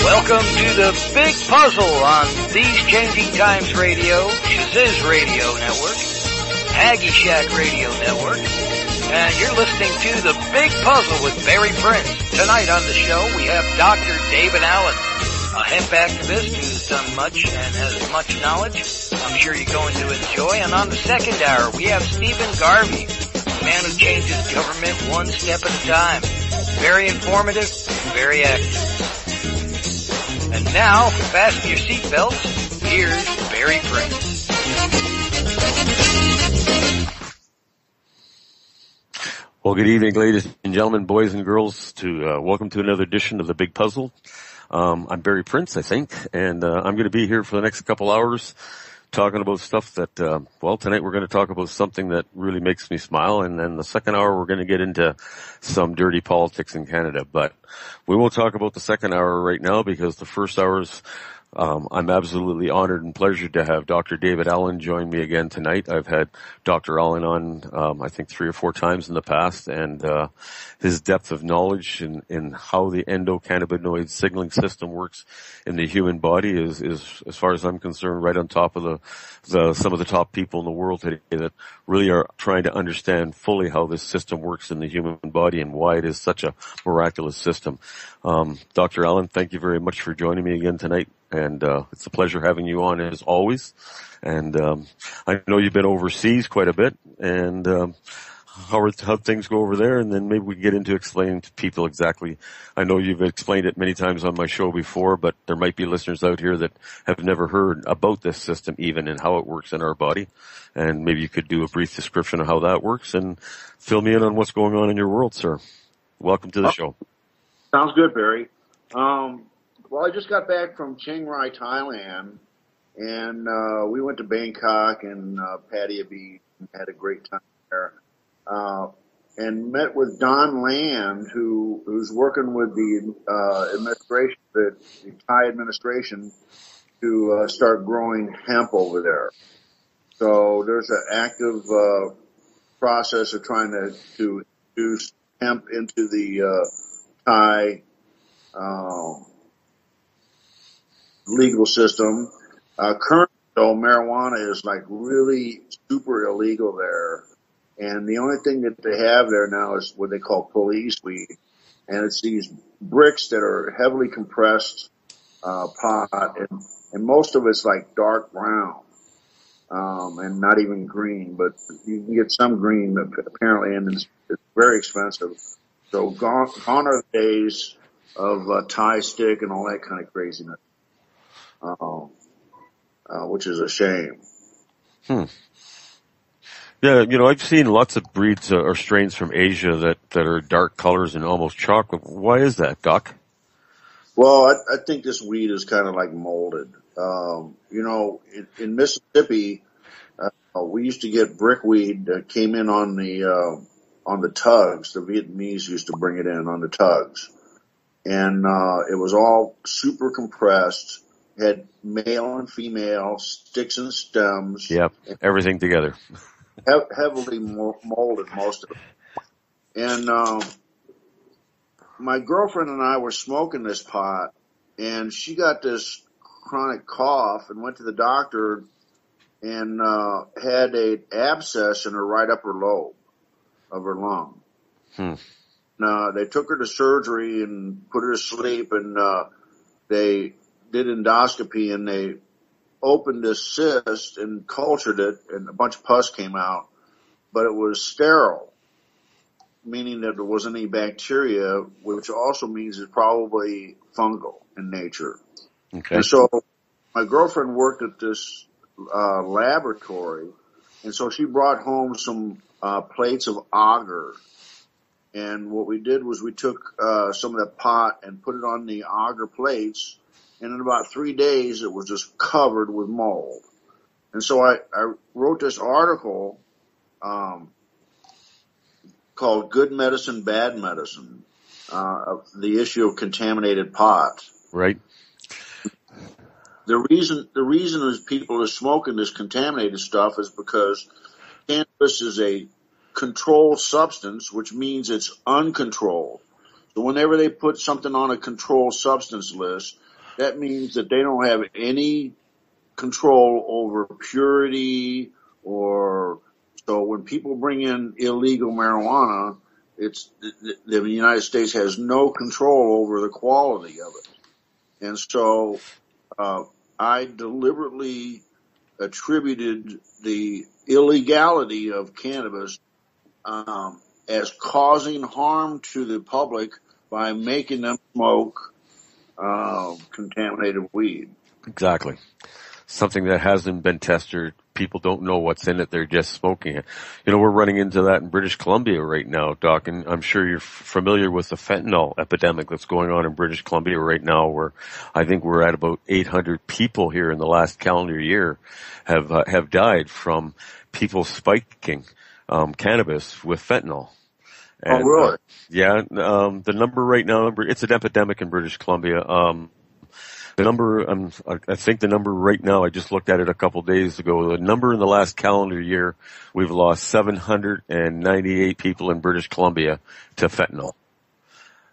Welcome to the Big Puzzle on These Changing Times Radio, Shiz Radio Network, Aggie Shack Radio Network, and you're listening to the Big Puzzle with Barry Prince. Tonight on the show we have Dr. David Allen, a hemp activist who's done much and has much knowledge I'm sure you're going to enjoy. And on the second hour we have Stephen Garvey, a man who changes government one step at a time. Very informative, very active. And now, fasten your seatbelts. Here's Barry Prince. Well, good evening, ladies and gentlemen, boys and girls. Welcome to another edition of the Big Puzzle. I'm Barry Prince, I think, and I'm going to be here for the next couple hours talking about stuff that, tonight we're going to talk about something that really makes me smile, and then the second hour we're going to get into some dirty politics in Canada. But we won't talk about the second hour right now because the first hour's I'm absolutely honored and pleasured to have Dr. David Allen join me again tonight. I've had Dr. Allen on, I think 3 or 4 times in the past, and his depth of knowledge in how the endocannabinoid signaling system works in the human body is, as far as I'm concerned, right on top of some of the top people in the world today that really are trying to understand fully how this system works in the human body and why it is such a miraculous system. Dr. Allen, thank you very much for joining me again tonight. And it's a pleasure having you on as always. And I know you've been overseas quite a bit. And how things go over there? And then maybe we can get into explaining to people exactly. I know you've explained it many times on my show before, but there might be listeners out here that have never heard about this system even and how it works in our body. And maybe you could do a brief description of how that works and fill me in on what's going on in your world, sir. Welcome to the show. Sounds good, Barry. Well, I just got back from Chiang Rai, Thailand, and we went to Bangkok and Pattaya Beach and had a great time there. And met with Don Land, who's working with the administration, the Thai administration, to start growing hemp over there. So there's an active process of trying to introduce hemp into the Thai legal system. Currently, though, marijuana is like really super illegal there. And the only thing that they have there now is what they call police weed. And it's these bricks that are heavily compressed pot, and most of it's like dark brown, and not even green, but you can get some green apparently, and it's very expensive. So gone are the days of Thai stick and all that kind of craziness. Which is a shame. Yeah, I've seen lots of breeds or strains from Asia that are dark colors and almost chocolate. Why is that, Doc? Well, I think this weed is kind of like molded. In Mississippi, we used to get brickweed that came in on the tugs. The Vietnamese used to bring it in on the tugs. And it was all super compressed. Had male and female, sticks and stems. Yep, everything together. Heavily molded, most of it. And my girlfriend and I were smoking this pot, and she got this chronic cough and went to the doctor and had an abscess in her right upper lobe of her lung. They took her to surgery and put her to sleep, and they did endoscopy, and they opened this cyst and cultured it, and a bunch of pus came out, but it was sterile, meaning that there wasn't any bacteria, which also means it's probably fungal in nature. Okay. And so my girlfriend worked at this laboratory, and so she brought home some plates of agar. And what we did was we took some of that pot and put it on the agar plates, and in about 3 days it was just covered with mold. And so I wrote this article called Good Medicine, Bad Medicine, the issue of contaminated pot. Right. The reason is people are smoking this contaminated stuff is because cannabis is a controlled substance, which means it's uncontrolled. So whenever they put something on a controlled substance list, that means that they don't have any control over purity or so when people bring in illegal marijuana, the United States has no control over the quality of it. And so I deliberately attributed the illegality of cannabis as causing harm to the public by making them smoke contaminated weed. Exactly. Something that hasn't been tested. People don't know what's in it. They're just smoking it. You know, we're running into that in British Columbia right now, Doc, and I'm sure you're familiar with the fentanyl epidemic that's going on in British Columbia right now, where I think we're at about 800 people here in the last calendar year have died from people spiking cannabis with fentanyl. And, really? The number right now, it's an epidemic in British Columbia. The number, I think the number right now, I just looked at it a couple days ago, the number in the last calendar year, we've lost 798 people in British Columbia to fentanyl.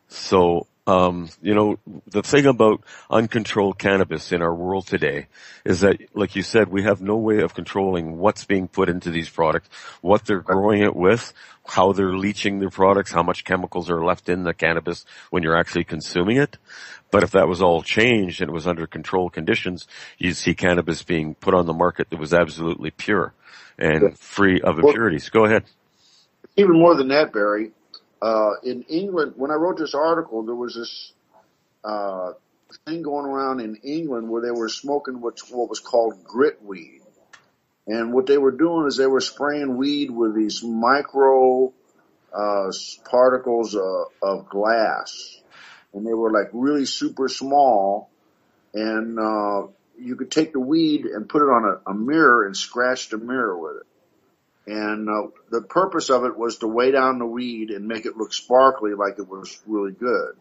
So, the thing about uncontrolled cannabis in our world today is that, like you said, we have no way of controlling what's being put into these products, what they're growing it with, how they're leaching their products, how much chemicals are left in the cannabis when you're actually consuming it. But if that was all changed and it was under controlled conditions, you'd see cannabis being put on the market that was absolutely pure and free of impurities. Go ahead. Even more than that, Barry. In England, when I wrote this article, there was this thing going around in England where they were smoking what was called grit weed. And what they were doing is they were spraying weed with these micro particles of glass. And they were like really super small. And you could take the weed and put it on a mirror and scratch the mirror with it. And the purpose of it was to weigh down the weed and make it look sparkly like it was really good.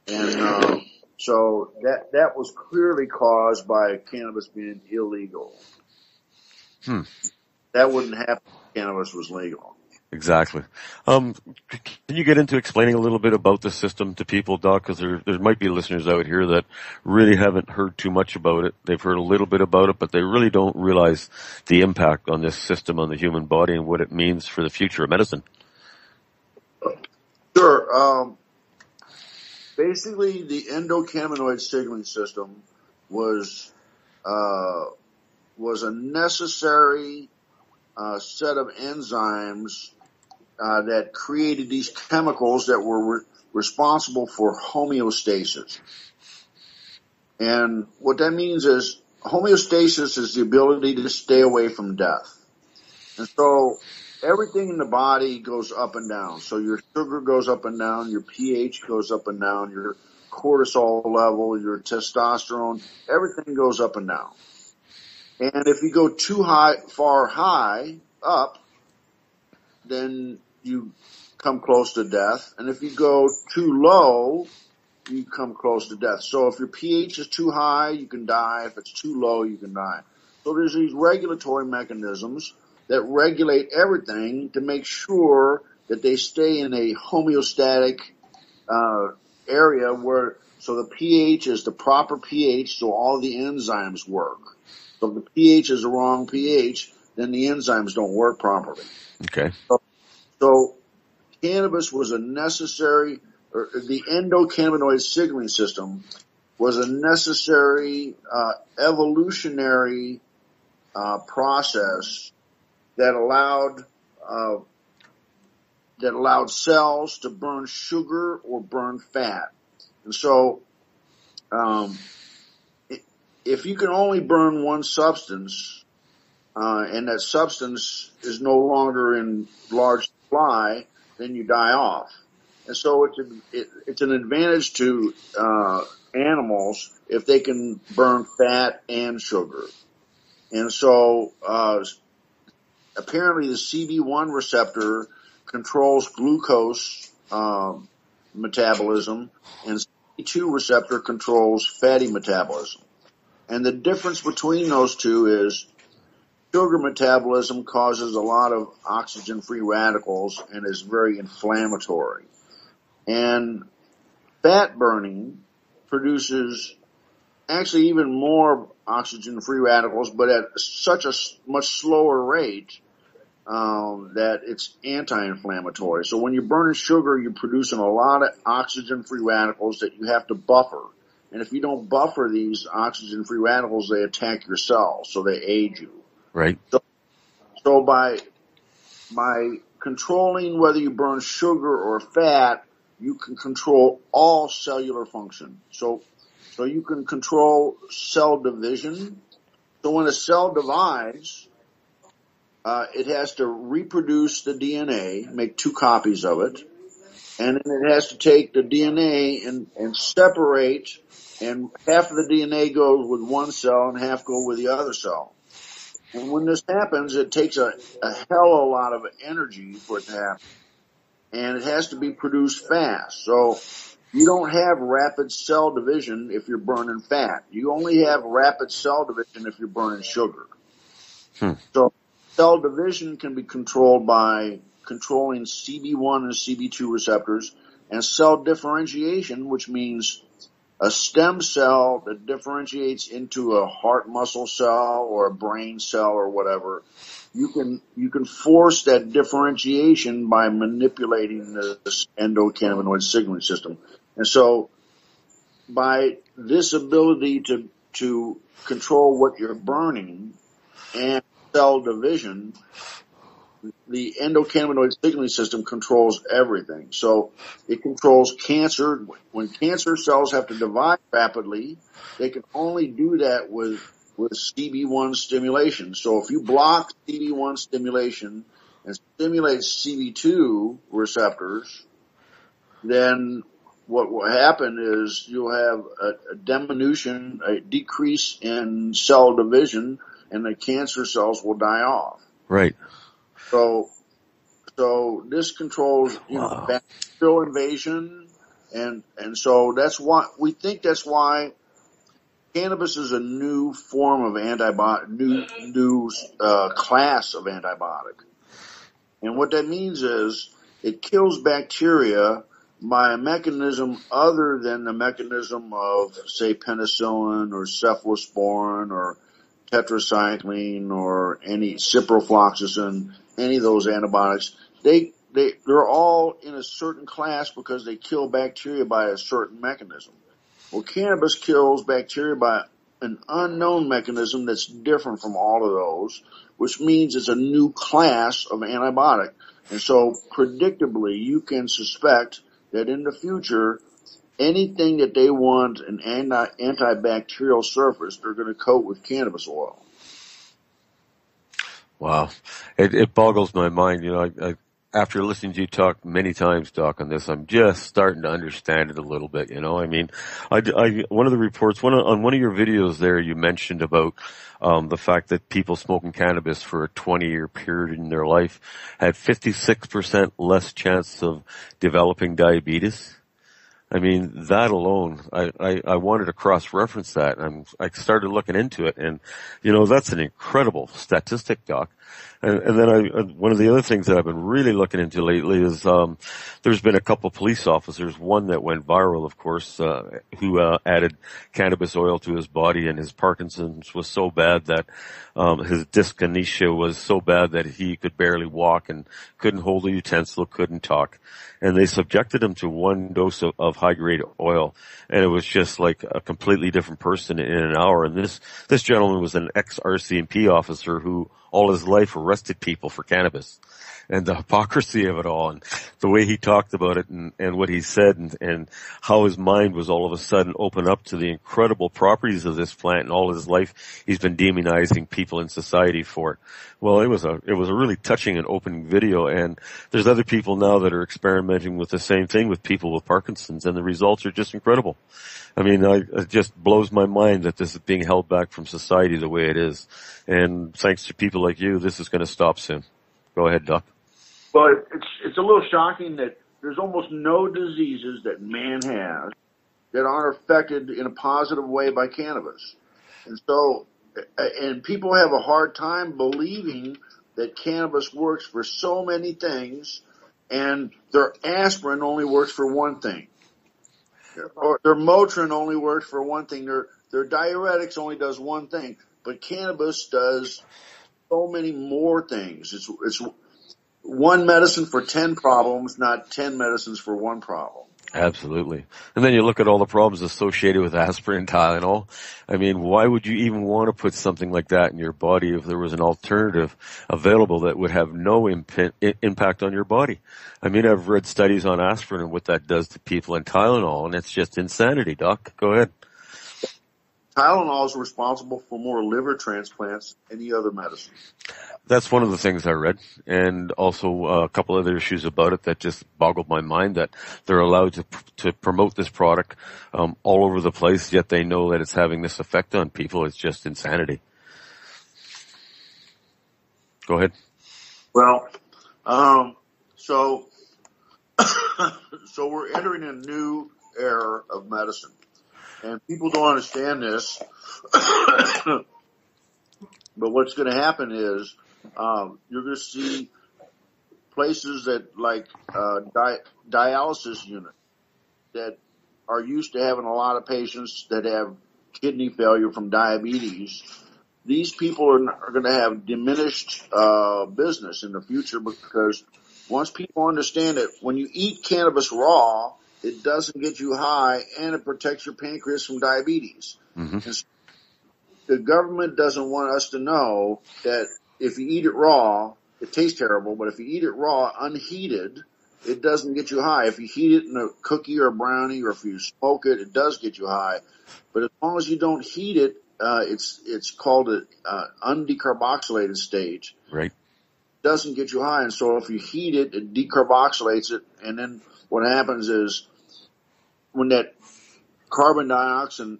And so that was clearly caused by cannabis being illegal. That wouldn't happen if cannabis was legal. Exactly. Can you get into explaining a little bit about the system to people, Doc? Because there might be listeners out here that really haven't heard too much about it. They've heard a little bit about it, but they really don't realize the impact on this system on the human body and what it means for the future of medicine. Sure. Basically, the endocannabinoid signaling system was a necessary set of enzymes that created these chemicals that were responsible for homeostasis. And what that means is homeostasis is the ability to stay away from death. And so everything in the body goes up and down. So your sugar goes up and down, your pH goes up and down, your cortisol level, your testosterone, everything goes up and down. And if you go too far high up, then you come close to death. And if you go too low, you come close to death. So if your pH is too high, you can die. If it's too low, you can die. So there's these regulatory mechanisms that regulate everything to make sure that they stay in a homeostatic area so the pH is the proper pH so all the enzymes work. So if the pH is the wrong pH, then the enzymes don't work properly. Okay. So cannabis was a necessary, or the endocannabinoid signaling system was a necessary evolutionary process that allowed cells to burn sugar or burn fat. And so if you can only burn one substance, and that substance is no longer in large supply, then you die off. And so it's an advantage to animals if they can burn fat and sugar. And so apparently the CB1 receptor controls glucose metabolism, and CB2 receptor controls fatty metabolism. And the difference between those two is sugar metabolism causes a lot of oxygen-free radicals and is very inflammatory. And fat burning produces actually even more oxygen-free radicals, but at such a much slower rate that it's anti-inflammatory. So when you're burning sugar, you're producing a lot of oxygen-free radicals that you have to buffer. And if you don't buffer these oxygen-free radicals, they attack your cells, so they age you. Right. So by controlling whether you burn sugar or fat, you can control all cellular function. So you can control cell division. So when a cell divides, it has to reproduce the DNA, make 2 copies of it, and then it has to take the DNA and separate, and half of the DNA goes with one cell and half go with the other cell. And when this happens, it takes a hell of a lot of energy for it to happen, and it has to be produced fast. So you don't have rapid cell division if you're burning fat. You only have rapid cell division if you're burning sugar. So cell division can be controlled by controlling CB1 and CB2 receptors, and cell differentiation, which means a stem cell that differentiates into a heart muscle cell or a brain cell or whatever. You can force that differentiation by manipulating the endocannabinoid signaling system. And so by this ability to control what you're burning and cell division, the endocannabinoid signaling system controls everything. So it controls cancer. When cancer cells have to divide rapidly, they can only do that with CB1 stimulation. So if you block CB1 stimulation and stimulate CB2 receptors, then what will happen is you'll have a diminution, a decrease in cell division, and the cancer cells will die off. Right. So this controls, bacterial invasion, and so that's why we think that's why cannabis is a new form of antibiotic, new class of antibiotic. And what that means is it kills bacteria by a mechanism other than the mechanism of, say, penicillin or cephalosporin or tetracycline or any ciprofloxacin, any of those antibiotics. They're all in a certain class because they kill bacteria by a certain mechanism. Well, cannabis kills bacteria by an unknown mechanism that's different from all of those, which means it's a new class of antibiotic. And so predictably, you can suspect that in the future, anything that they want an antibacterial surface, they're going to coat with cannabis oil. Wow. It boggles my mind. After listening to you talk many times, Doc, on this, I'm just starting to understand it a little bit, I mean, one of the reports, on one of your videos there, you mentioned about, the fact that people smoking cannabis for a 20-year period in their life had 56% less chance of developing diabetes. I mean, that alone, I wanted to cross-reference that, and I started looking into it, and, that's an incredible statistic, Doc. And then one of the other things that I've been really looking into lately is, there's been a couple of police officers, one that went viral, of course, who, added cannabis oil to his body, and his Parkinson's was so bad that, his dyskinesia was so bad that he could barely walk and couldn't hold a utensil, couldn't talk. And they subjected him to one dose of high-grade oil, and it was just like a completely different person in an hour. And this gentleman was an ex-RCMP officer who all his life arrested people for cannabis, and the hypocrisy of it all, and the way he talked about it, and what he said, and how his mind was all of a sudden open up to the incredible properties of this plant. And all his life he's been demonizing people in society for it. Well, it was a really touching and open video, and there's other people now that are experimenting with the same thing with people with Parkinson's, and the results are just incredible. I mean, it just blows my mind that this is being held back from society the way it is. And thanks to people like you, this is going to stop soon. Go ahead, Doc. Well, it's a little shocking that there's almost no diseases that man has that aren't affected in a positive way by cannabis. And so and people have a hard time believing that cannabis works for so many things, and their aspirin only works for one thing, or their Motrin only works for one thing. Their diuretics only does one thing, but cannabis does so many more things. It's one medicine for 10 problems, not 10 medicines for one problem. Absolutely. And then you look at all the problems associated with aspirin and Tylenol. I mean, why would you even want to put something like that in your body if there was an alternative available that would have no impact on your body? I mean, I've read studies on aspirin and what that does to people and Tylenol, and it's just insanity, Doc. Go ahead. Tylenol is responsible for more liver transplants than any other medicine. That's one of the things I read, and also a couple other issues about it that just boggled my mind, that they're allowed to promote this product all over the place, yet they know that it's having this effect on people. It's just insanity. Go ahead. Well, so we're entering a new era of medicine, and people don't understand this. But what's going to happen is you're going to see places that like dialysis units that are used to having a lot of patients that have kidney failure from diabetes. These people are going to have diminished business in the future, because once people understand that when you eat cannabis raw, it doesn't get you high and it protects your pancreas from diabetes. Mm-hmm. And so the government doesn't want us to know that if you eat it raw, it tastes terrible, but if you eat it raw, unheated, it doesn't get you high. If you heat it in a cookie or a brownie, or if you smoke it, it does get you high. But as long as you don't heat it, it's called an undecarboxylated state. Right. It doesn't get you high, and so if you heat it, it decarboxylates it, and then what happens is when that carbon dioxide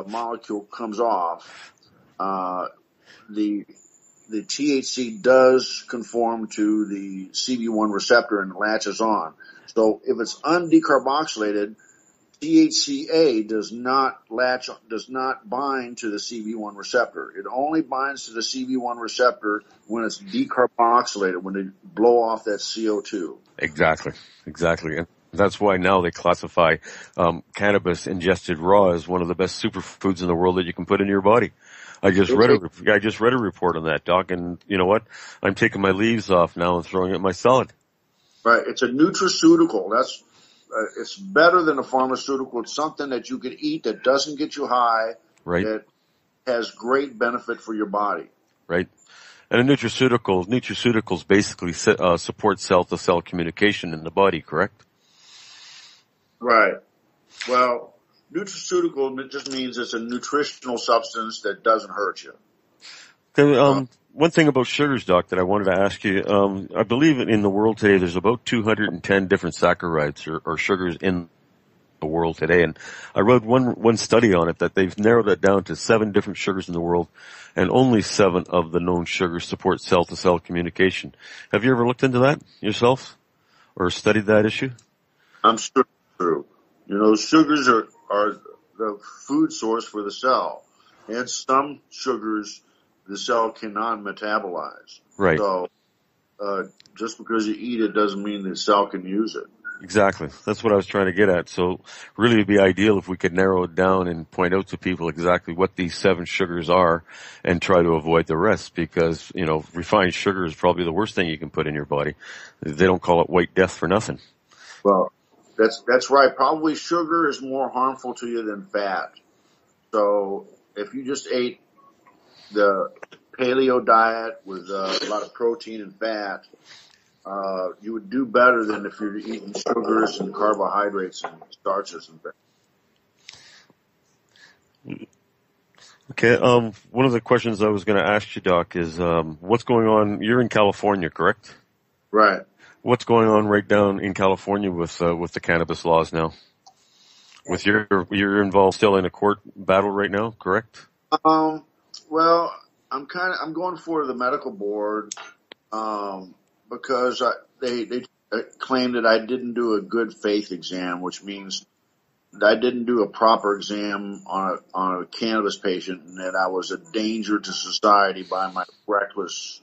molecule comes off, the THC does conform to the CB1 receptor and latches on. So if it's undecarboxylated, THCA does not bind to the CB1 receptor. It only binds to the CB1 receptor when it's decarboxylated, when they blow off that CO2. Exactly. And that's why now they classify cannabis ingested raw as one of the best superfoods in the world that you can put in your body. I just read a report on that, Doc, and you know what? I'm taking my leaves off now and throwing it in my salad. Right. It's a nutraceutical. It's better than a pharmaceutical. It's something that you can eat that doesn't get you high. Right. That has great benefit for your body. Right. And nutraceuticals basically support cell-to-cell communication in the body, correct? Right. Well, nutraceutical, it just means it's a nutritional substance that doesn't hurt you. Okay, one thing about sugars, Doc, that I wanted to ask you, I believe in the world today there's about 210 different saccharides or sugars in the world today. And I read one study on it that they've narrowed it down to 7 different sugars in the world, and only 7 of the known sugars support cell-to-cell communication. Have you ever looked into that yourself or studied that issue? I'm sure it's true. You know, sugars are the food source for the cell, and some sugars the cell cannot metabolize. Right. So just because you eat it doesn't mean the cell can use it. Exactly. That's what I was trying to get at. So really it'd be ideal if we could narrow it down and point out to people exactly what these 7 sugars are and try to avoid the rest, because, you know, refined sugar is probably the worst thing you can put in your body. They don't call it white death for nothing. Well, that's right. Probably sugar is more harmful to you than fat. So if you just ate the paleo diet with a lot of protein and fat, you would do better than if you're eating sugars and carbohydrates and starches and things. Okay, one of the questions I was going to ask you, Doc, is what's going on? You're in California, correct? Right. What's going on right down in California with the cannabis laws now? With you're involved still in a court battle right now, correct? Well, I'm going for the medical board because they claim that I didn't do a good faith exam, which means I didn't do a proper exam on a cannabis patient, and that I was a danger to society by my reckless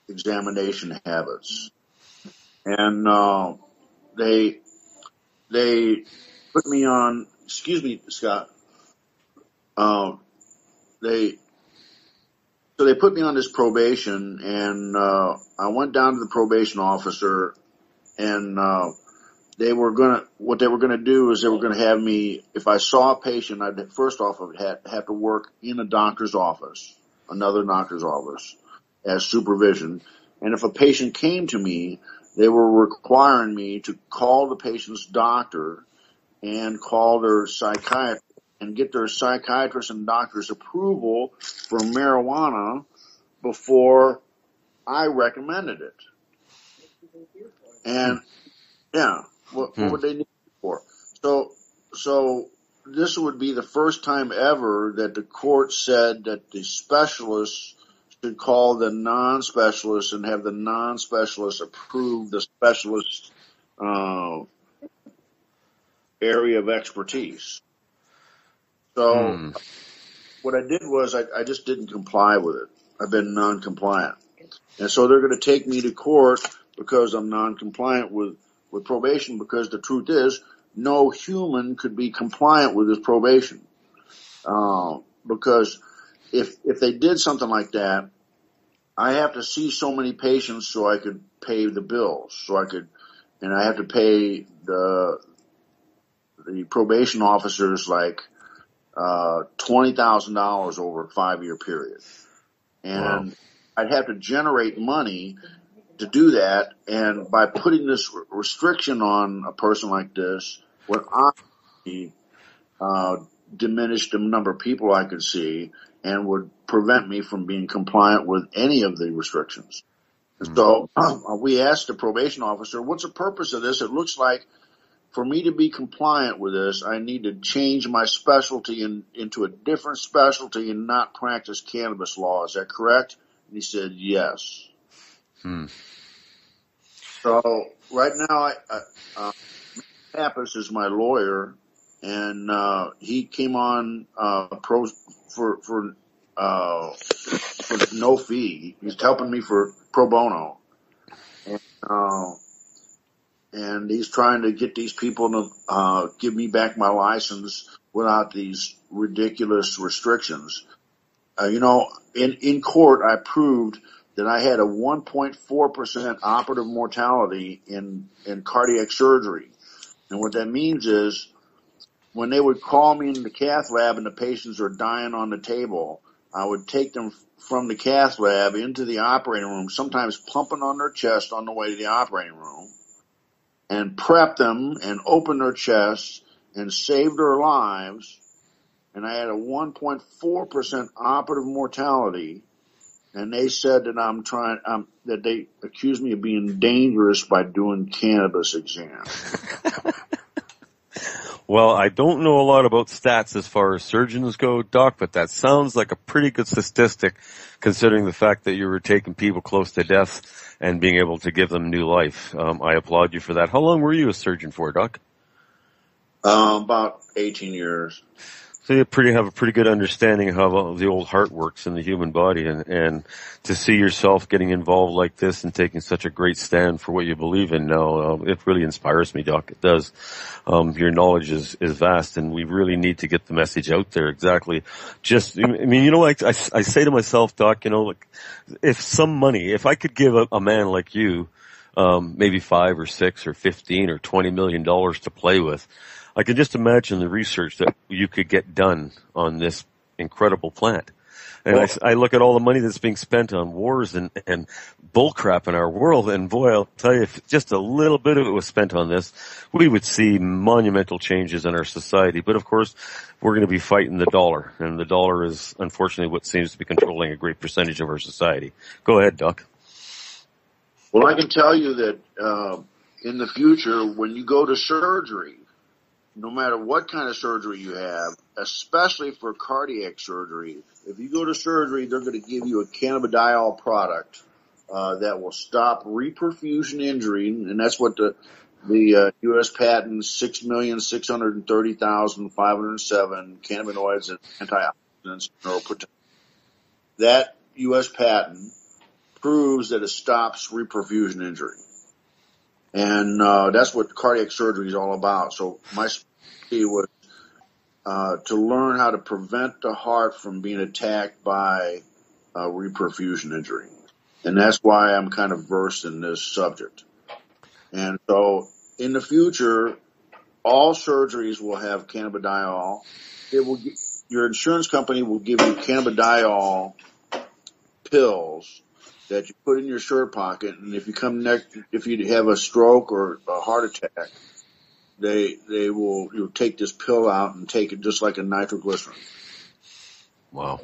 examination habits. And they put me on. Excuse me, Scott. They put me on this probation, and I went down to the probation officer, and what they were gonna do is they were gonna have me, if I saw a patient, I'd first off have to work in a doctor's office, another doctor's office, as supervision. And if a patient came to me, they were requiring me to call the patient's doctor and call their psychiatrist and get their psychiatrist and doctor's approval for marijuana before I recommended it. And yeah, what would they need it for? So this would be the first time ever that the court said that the specialist should call the non-specialist and have the non-specialist approve the specialist's area of expertise. So what I did was I just didn't comply with it. I've been non-compliant. And so they're going to take me to court because I'm non-compliant with probation, because the truth is no human could be compliant with his probation. Because if they did something like that, I have to see so many patients so I could pay the bills, and I have to pay the probation officers like $20,000 over a 5-year period. And wow. I'd have to generate money to do that, and by putting this restriction on a person like this, would obviously diminish the number of people I could see and would prevent me from being compliant with any of the restrictions. Mm-hmm. So we asked the probation officer, what's the purpose of this? It looks like for me to be compliant with this, I need to change my specialty into a different specialty and not practice cannabis law. Is that correct? And he said, yes. So right now, Pappas is my lawyer, and he came on for no fee. He's helping me for pro bono, and he's trying to get these people to give me back my license without these ridiculous restrictions. In court, I proved that I had a 1.4% operative mortality in cardiac surgery. And what that means is when they would call me in the cath lab and the patients are dying on the table, I would take them from the cath lab into the operating room, sometimes pumping on their chest on the way to the operating room, and prep them and open their chests and save their lives. And I had a 1.4% operative mortality. And they said that that they accused me of being dangerous by doing cannabis exams. Well, I don't know a lot about stats as far as surgeons go, Doc, but that sounds like a pretty good statistic considering the fact that you were taking people close to death and being able to give them new life. I applaud you for that. How long were you a surgeon for, Doc? About 18 years. So you have a pretty good understanding of how the old heart works in the human body, and to see yourself getting involved like this and taking such a great stand for what you believe in now, it really inspires me, Doc. It does. Your knowledge is vast, and we really need to get the message out there. Exactly. I say to myself, Doc, if I could give a man like you, maybe 5 or 6 or 15 or $20 million to play with, I can just imagine the research that you could get done on this incredible plant. And I look at all the money that's being spent on wars and bullcrap in our world, and boy, I'll tell you, if just a little bit of it was spent on this, we would see monumental changes in our society. But of course, we're going to be fighting the dollar, and the dollar is unfortunately what seems to be controlling a great percentage of our society. Go ahead, Doc. Well, I can tell you that in the future, when you go to surgery, no matter what kind of surgery you have, especially for cardiac surgery, if you go to surgery, they're going to give you a cannabidiol product that will stop reperfusion injury, and that's what the the U.S. patent 6,630,507 cannabinoids and antioxidants, neuroprotectants. That U.S. patent proves that it stops reperfusion injury. And that's what cardiac surgery is all about. So my specialty was to learn how to prevent the heart from being attacked by reperfusion injury. And that's why I'm kind of versed in this subject. And so in the future, all surgeries will have cannabidiol. Your insurance company will give you cannabidiol pills that you put in your shirt pocket, and if you have a stroke or a heart attack, you'll take this pill out and take it just like a nitroglycerin. Wow.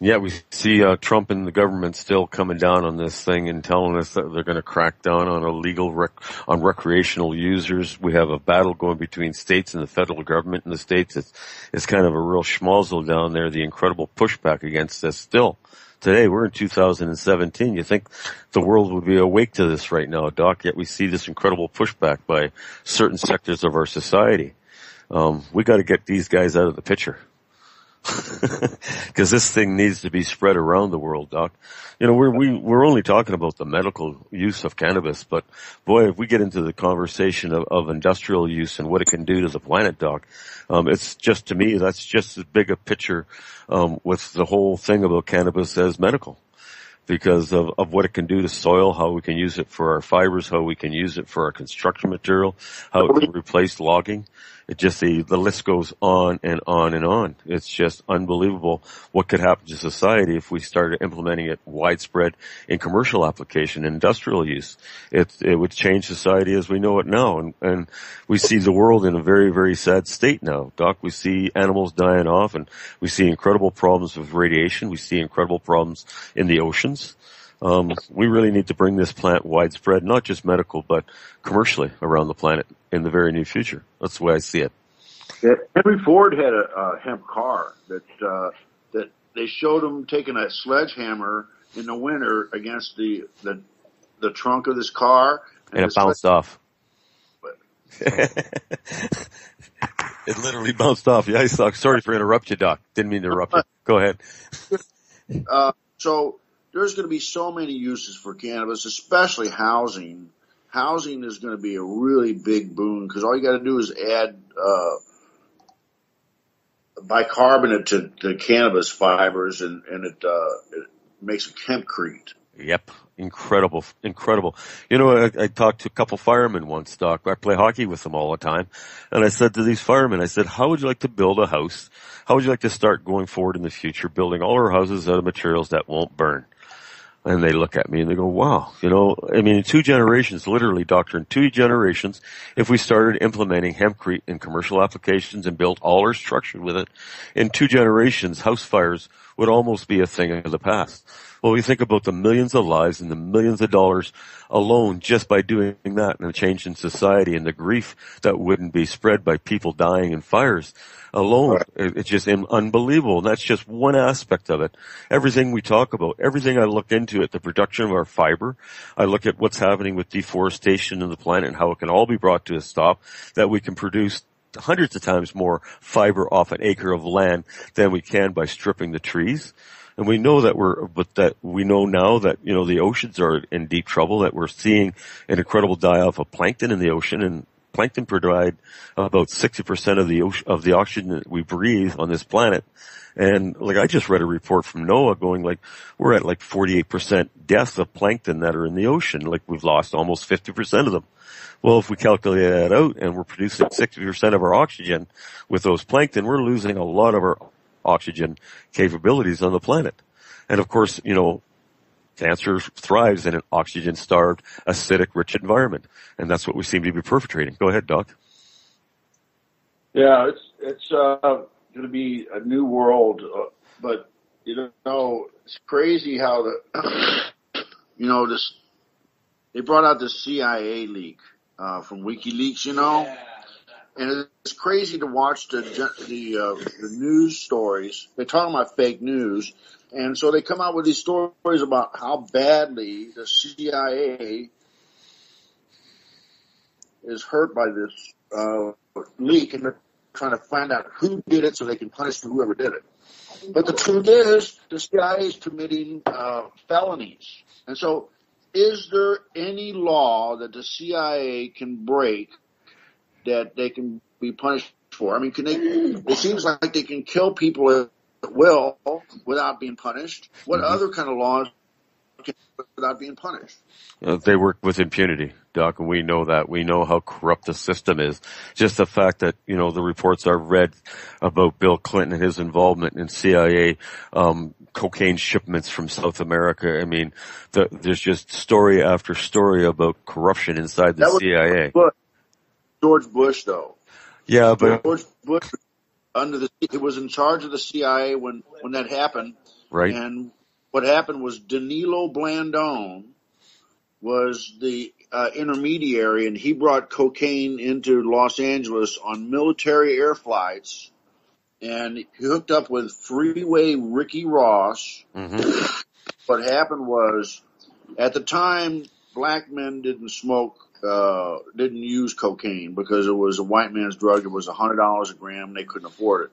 Yeah, we see Trump and the government still coming down on this thing and telling us that they're going to crack down on on recreational users. We have a battle going between states and the federal government in the states. It's kind of a real schmozzle down there, the incredible pushback against this still. Today, we're in 2017. You think the world would be awake to this right now, Doc, yet we see this incredible pushback by certain sectors of our society. We got to get these guys out of the picture. Because this thing needs to be spread around the world, Doc. You know, we're only talking about the medical use of cannabis, but boy, if we get into the conversation of industrial use and what it can do to the planet, Doc, it's just, to me, that's just as big a picture with the whole thing about cannabis as medical, because of what it can do to soil, how we can use it for our fibers, how we can use it for our construction material, how it can replace logging. It just, the list goes on and on and on. It's just unbelievable what could happen to society if we started implementing it widespread in commercial application, industrial use. It would change society as we know it now. And we see the world in a very, very sad state now, Doc. We see animals dying off, and we see incredible problems with radiation. We see incredible problems in the oceans. We really need to bring this plant widespread, not just medical, but commercially around the planet in the very near future. That's the way I see it. Yeah, Henry Ford had a hemp car that they showed him taking a sledgehammer in the winter against the trunk of this car, and it bounced off. It literally bounced off. Yeah, sorry for interrupting you, Doc. Didn't mean to interrupt you. Go ahead. So there's going to be so many uses for cannabis, especially housing. Housing is going to be a really big boon because all you got to do is add bicarbonate to the cannabis fibers, and it makes a hempcrete. Yep. Incredible. You know, I talked to a couple firemen once, Doc. I play hockey with them all the time. And I said to these firemen, I said, how would you like to build a house? How would you like to start going forward in the future, building all our houses out of materials that won't burn? And they look at me and they go, wow, you know, I mean, in 2 generations, literally, Doctor, in 2 generations, if we started implementing hempcrete in commercial applications and built all our structure with it, in 2 generations, house fires would almost be a thing of the past. Well, we think about the millions of lives and the millions of dollars alone just by doing that, and the change in society and the grief that wouldn't be spread by people dying in fires alone. It's just unbelievable. And that's just one aspect of it. Everything we talk about, everything I look into it, the production of our fiber, I look at what's happening with deforestation in the planet and how it can all be brought to a stop, that we can produce hundreds of times more fiber off an acre of land than we can by stripping the trees. And we know that we know now that, you know, the oceans are in deep trouble, that we're seeing an incredible die-off of plankton in the ocean, and plankton provide about 60% of the oxygen that we breathe on this planet. And like, I just read a report from NOAA going like, we're at like 48% deaths of plankton that are in the ocean. Like, we've lost almost 50% of them. Well, if we calculate that out and we're producing 60% of our oxygen with those plankton, we're losing a lot of our oxygen capabilities on the planet. And of course, you know, cancer thrives in an oxygen-starved, acidic-rich environment. And that's what we seem to be perpetrating. Go ahead, Doc. Yeah, it's going to be a new world, but, you know, it's crazy how they brought out the CIA leak from WikiLeaks, you know. Yeah. And it's crazy to watch the news stories. They're talking about fake news. And so they come out with these stories about how badly the CIA is hurt by this leak, and they're trying to find out who did it so they can punish whoever did it. But the truth is, the CIA is committing felonies. And so, is there any law that the CIA can break that they can be punished for? I mean, it seems like they can kill people at will without being punished. What other kind of laws can without being punished? They work with impunity, Doc, and we know that. We know how corrupt the system is. Just the fact that, the reports I've read about Bill Clinton and his involvement in CIA, cocaine shipments from South America. I mean, there's just story after story about corruption inside the CIA. George Bush, though. Yeah, but George Bush he was in charge of the CIA when that happened. Right. And what happened was Danilo Blandone was the intermediary, and he brought cocaine into Los Angeles on military air flights, and he hooked up with Freeway Ricky Ross. What happened was, at the time, black men didn't use cocaine because it was a white man's drug. It was $100 a gram, and they couldn't afford it.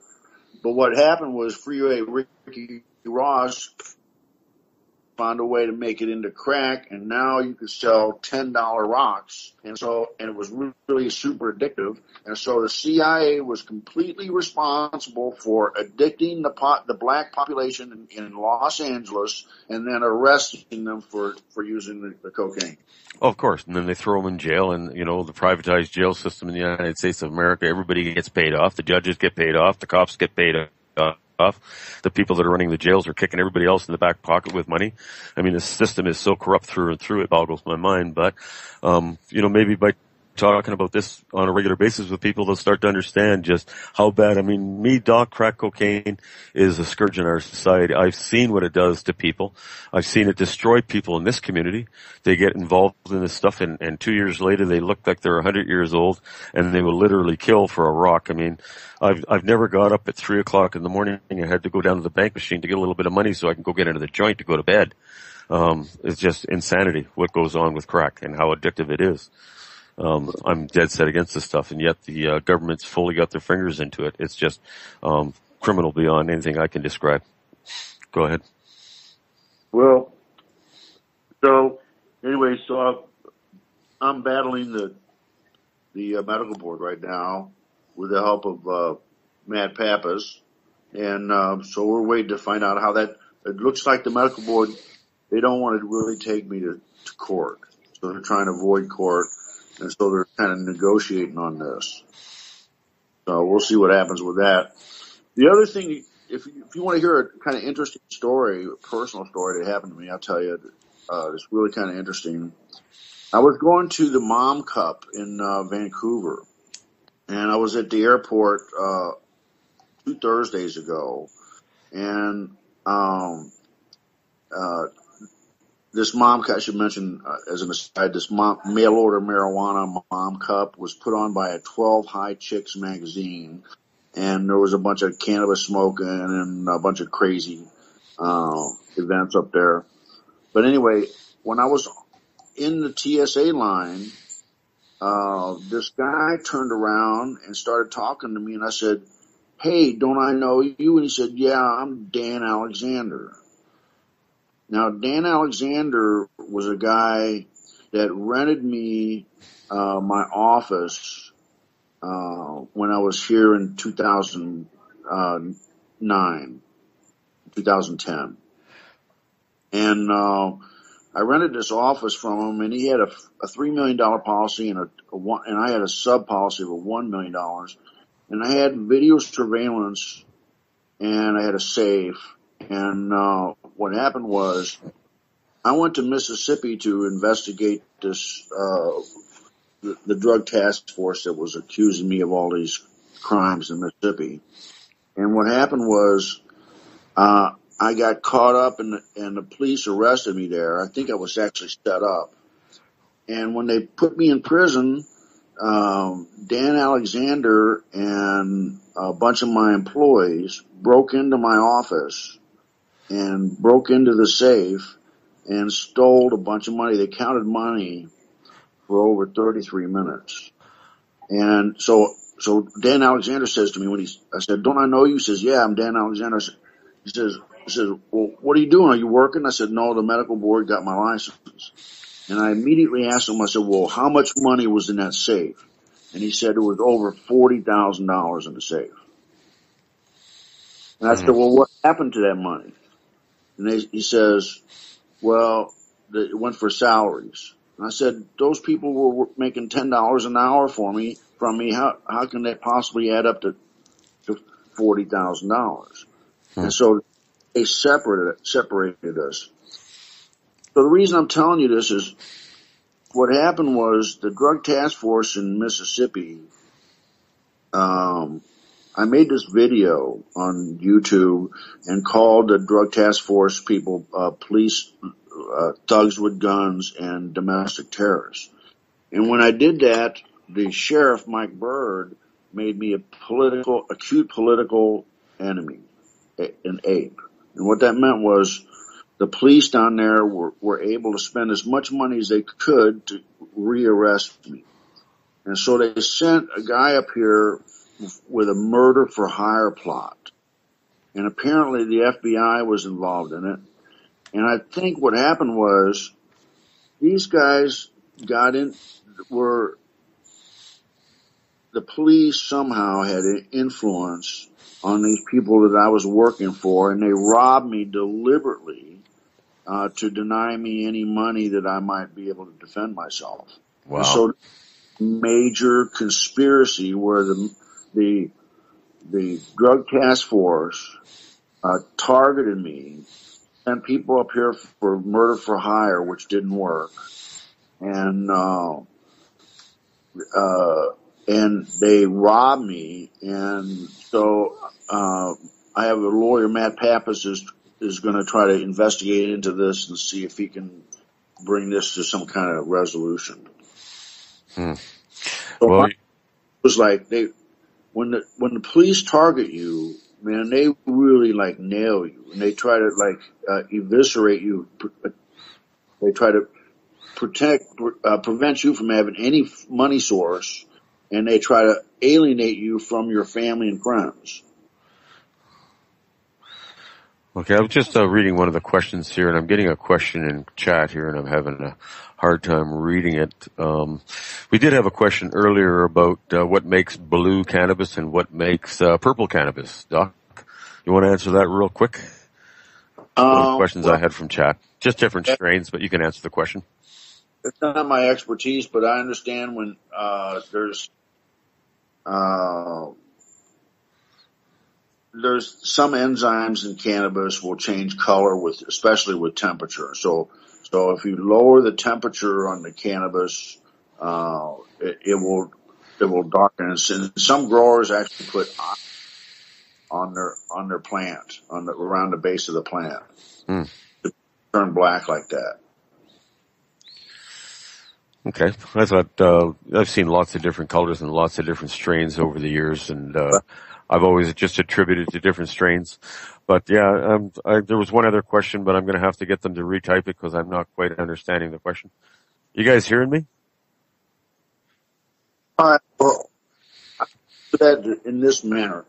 But what happened was Freeway Ricky Ross found a way to make it into crack, and now you could sell $10 rocks, and it was really super addictive. And so the CIA was completely responsible for addicting the black population in Los Angeles, and then arresting them for using the cocaine. Oh, of course, and then they throw them in jail, and the privatized jail system in the United States of America, everybody gets paid off. The judges get paid off. The cops get paid off. The people that are running the jails are kicking everybody else in the back pocket with money. I mean, the system is so corrupt through and through, it boggles my mind. But, maybe by talking about this on a regular basis with people, they'll start to understand just how bad. I mean, Doc, crack cocaine is a scourge in our society. I've seen what it does to people. I've seen it destroy people in this community. They get involved in this stuff, and 2 years later they look like they're 100 years old, and they will literally kill for a rock. I mean, I've never got up at 3 o'clock in the morning. I had to go down to the bank machine to get a little bit of money so I can go get into the joint to go to bed. It's just insanity what goes on with crack and how addictive it is. I'm dead set against this stuff, and yet the government's fully got their fingers into it. It's just criminal beyond anything I can describe. Go ahead. Well, so anyway, I'm battling the medical board right now with the help of Matt Pappas, and so we're waiting to find out how that. It looks like the medical board, they don't want to really take me to court, so they're trying to avoid court. And so they're kind of negotiating on this. So we'll see what happens with that. The other thing, if you want to hear a kind of interesting story, a personal story that happened to me, I'll tell you, it's really kind of interesting. I was going to the Mom Cup in Vancouver, and I was at the airport 2 Thursdays ago, and this Mom Cup, I should mention as an aside, this mail order marijuana Mom Cup was put on by a 12 High Chicks magazine, and there was a bunch of cannabis smoking and a bunch of crazy events up there. But anyway, when I was in the TSA line, this guy turned around and started talking to me, and I said, "Hey, don't I know you?" And he said, "Yeah, I'm Dan Alexander." Now, Dan Alexander was a guy that rented me my office when I was here in 2010. And I rented this office from him, and he had a $3 million policy and I had a sub policy of $1 million. And I had video surveillance, and I had a safe. And what happened was, I went to Mississippi to investigate this, the drug task force that was accusing me of all these crimes in Mississippi. And what happened was, I got caught up, and the police arrested me there. I think I was actually set up. And when they put me in prison, Dan Alexander and a bunch of my employees broke into my office and broke into the safe and stole a bunch of money. They counted money for over 33 minutes. And so Dan Alexander says to me I said, "Don't I know you?" He says, "Yeah, I'm Dan Alexander." He says, "Well, what are you doing? Are you working?" I said, "No, the medical board got my license." And I immediately asked him, I said, "Well, how much money was in that safe?" And he said it was over $40,000 in the safe. And I said, "Well, what happened to that money?" And he says, "Well, it went for salaries." And I said, "Those people were making $10 an hour from me. How can that possibly add up to $40,000? And so they separated us. So the reason I'm telling you this is what happened was the drug task force in Mississippi. I made this video on YouTube and called the drug task force people, police, thugs with guns and domestic terrorists. And when I did that, the sheriff, Mike Bird, made me acute political enemy, an ape. And what that meant was the police down there were able to spend as much money as they could to rearrest me. And so they sent a guy up here with a murder for hire plot. And apparently the FBI was involved in it. And I think what happened was these guys the police somehow had an influence on these people that I was working for, and they robbed me deliberately to deny me any money that I might be able to defend myself. Wow. And so major conspiracy where the drug task force targeted me, sent people up here for murder for hire, which didn't work, and they robbed me. And so I have a lawyer, Matt Pappas, is going to try to investigate into this and see if he can bring this to some kind of resolution. So well, it was like when the police target you, man, they really like nail you, and they try to eviscerate you. They try to prevent you from having any money source, and they try to alienate you from your family and friends. okay, I was just reading one of the questions here, and I'm getting a question in chat here, and I'm having a hard time reading it. We did have a question earlier about what makes blue cannabis and what makes purple cannabis. Doc, you want to answer that real quick? One of the questions I had from chat. Just different strains, but you can answer the question. It's not my expertise, but I understand when there's some enzymes in cannabis will change color especially with temperature. So if you lower the temperature on the cannabis, it will darken. And some growers actually put on their plant, around the base of the plant, to turn black like that. Okay. I thought, I've seen lots of different colors and lots of different strains over the years, and I've always just attributed to different strains. But yeah, there was one other question, but I'm going to have to get them to retype it because I'm not quite understanding the question. You guys hearing me? Well, that in this manner.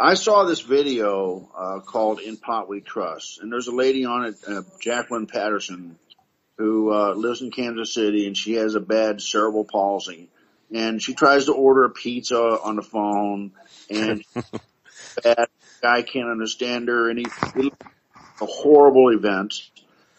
I saw this video called "In Pot We Trust," and there's a lady on it, Jacqueline Patterson, who lives in Kansas City, and she has a bad cerebral palsy. And she tries to order a pizza on the phone, and that guy can't understand her, and he a horrible event.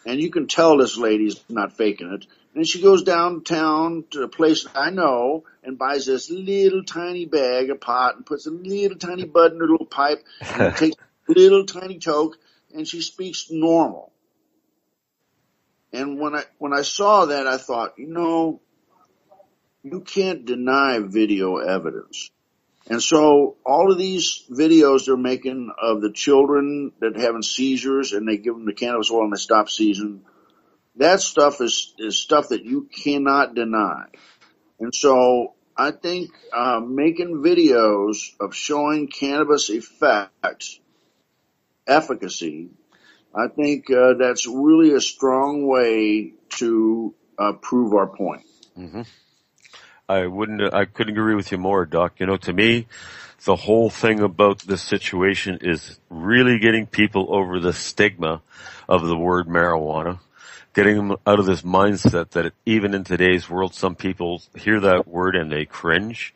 And you can tell this lady's not faking it. And she goes downtown to a place I know and buys this little tiny bag of pot and puts a little tiny bud in her little pipe and takes a little tiny toke, and she speaks normal. And when I saw that, I thought, you can't deny video evidence. And so all of these videos they're making of the children that are having seizures, and they give them the cannabis oil and they stop seizing, that stuff is stuff that you cannot deny. And so I think making videos of showing cannabis efficacy, I think that's really a strong way to prove our point. Mm-hmm. I couldn't agree with you more, Doc. You know, to me, the whole thing about this situation is really getting people over the stigma of the word marijuana, getting them out of this mindset that even in today's world, some people hear that word and they cringe.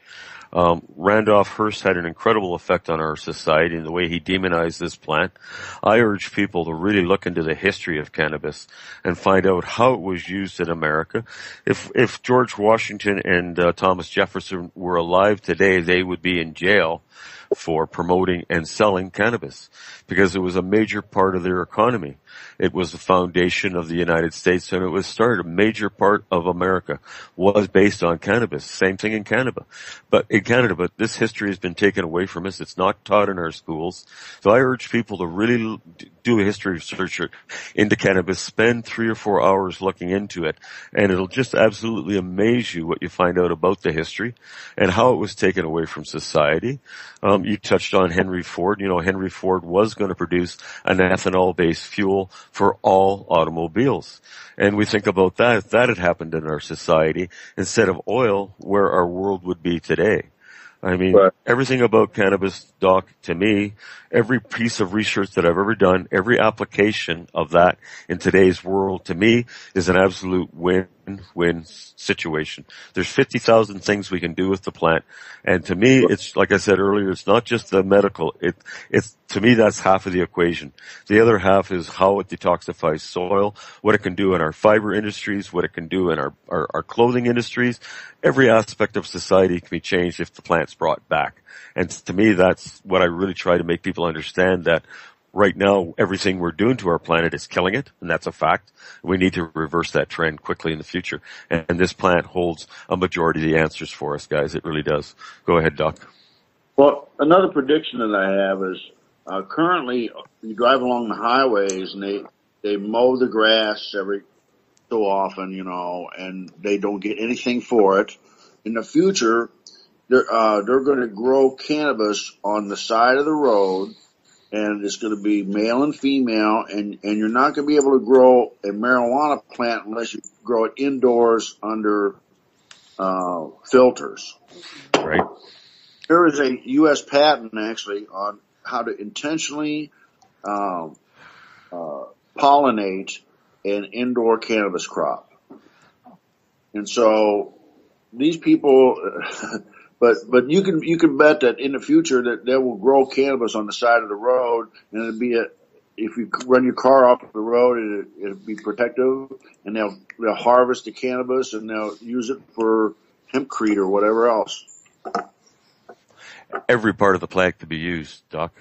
Randolph Hearst had an incredible effect on our society in the way he demonized this plant. I urge people to really look into the history of cannabis and find out how it was used in America. If George Washington and Thomas Jefferson were alive today, they would be in jail for promoting and selling cannabis because it was a major part of their economy. It was the foundation of the United States, and it was started. A major part of America was based on cannabis. Same thing in Canada. But this history has been taken away from us. It's not taught in our schools. So I urge people to really do a history research into cannabis. Spend 3 or 4 hours looking into it, and it'll just absolutely amaze you what you find out about the history and how it was taken away from society. You touched on Henry Ford. You know, Henry Ford was going to produce an ethanol-based fuel for all automobiles. And we think about that, if that had happened in our society, instead of oil, where our world would be today. I mean, everything about cannabis, Doc, to me, every piece of research that I've ever done, every application of that in today's world, to me, is an absolute win-win situation. There's 50,000 things we can do with the plant. And to me, it's, like I said earlier, it's not just the medical. It's, to me, that's half of the equation. The other half is how it detoxifies soil, what it can do in our fiber industries, what it can do in our clothing industries. Every aspect of society can be changed if the plant's brought back. And to me, that's what I really try to make people understand, that right now, everything we're doing to our planet is killing it, and that's a fact. We need to reverse that trend quickly in the future. And this plant holds a majority of the answers for us, guys. It really does. Go ahead, Doc. Well, another prediction that I have is currently you drive along the highways and they mow the grass every so often, you know, and they don't get anything for it. In the future, they're going to grow cannabis on the side of the road, and it's going to be male and female, and you're not going to be able to grow a marijuana plant unless you grow it indoors under filters. Right. There is a U.S. patent actually on how to intentionally pollinate an indoor cannabis crop, and so these people. But you can bet that in the future that they will grow cannabis on the side of the road, and it'll be if you run your car off the road, it'll be protective, and they'll harvest the cannabis and they'll use it for hempcrete or whatever else. Every part of the plant could be used, Doc.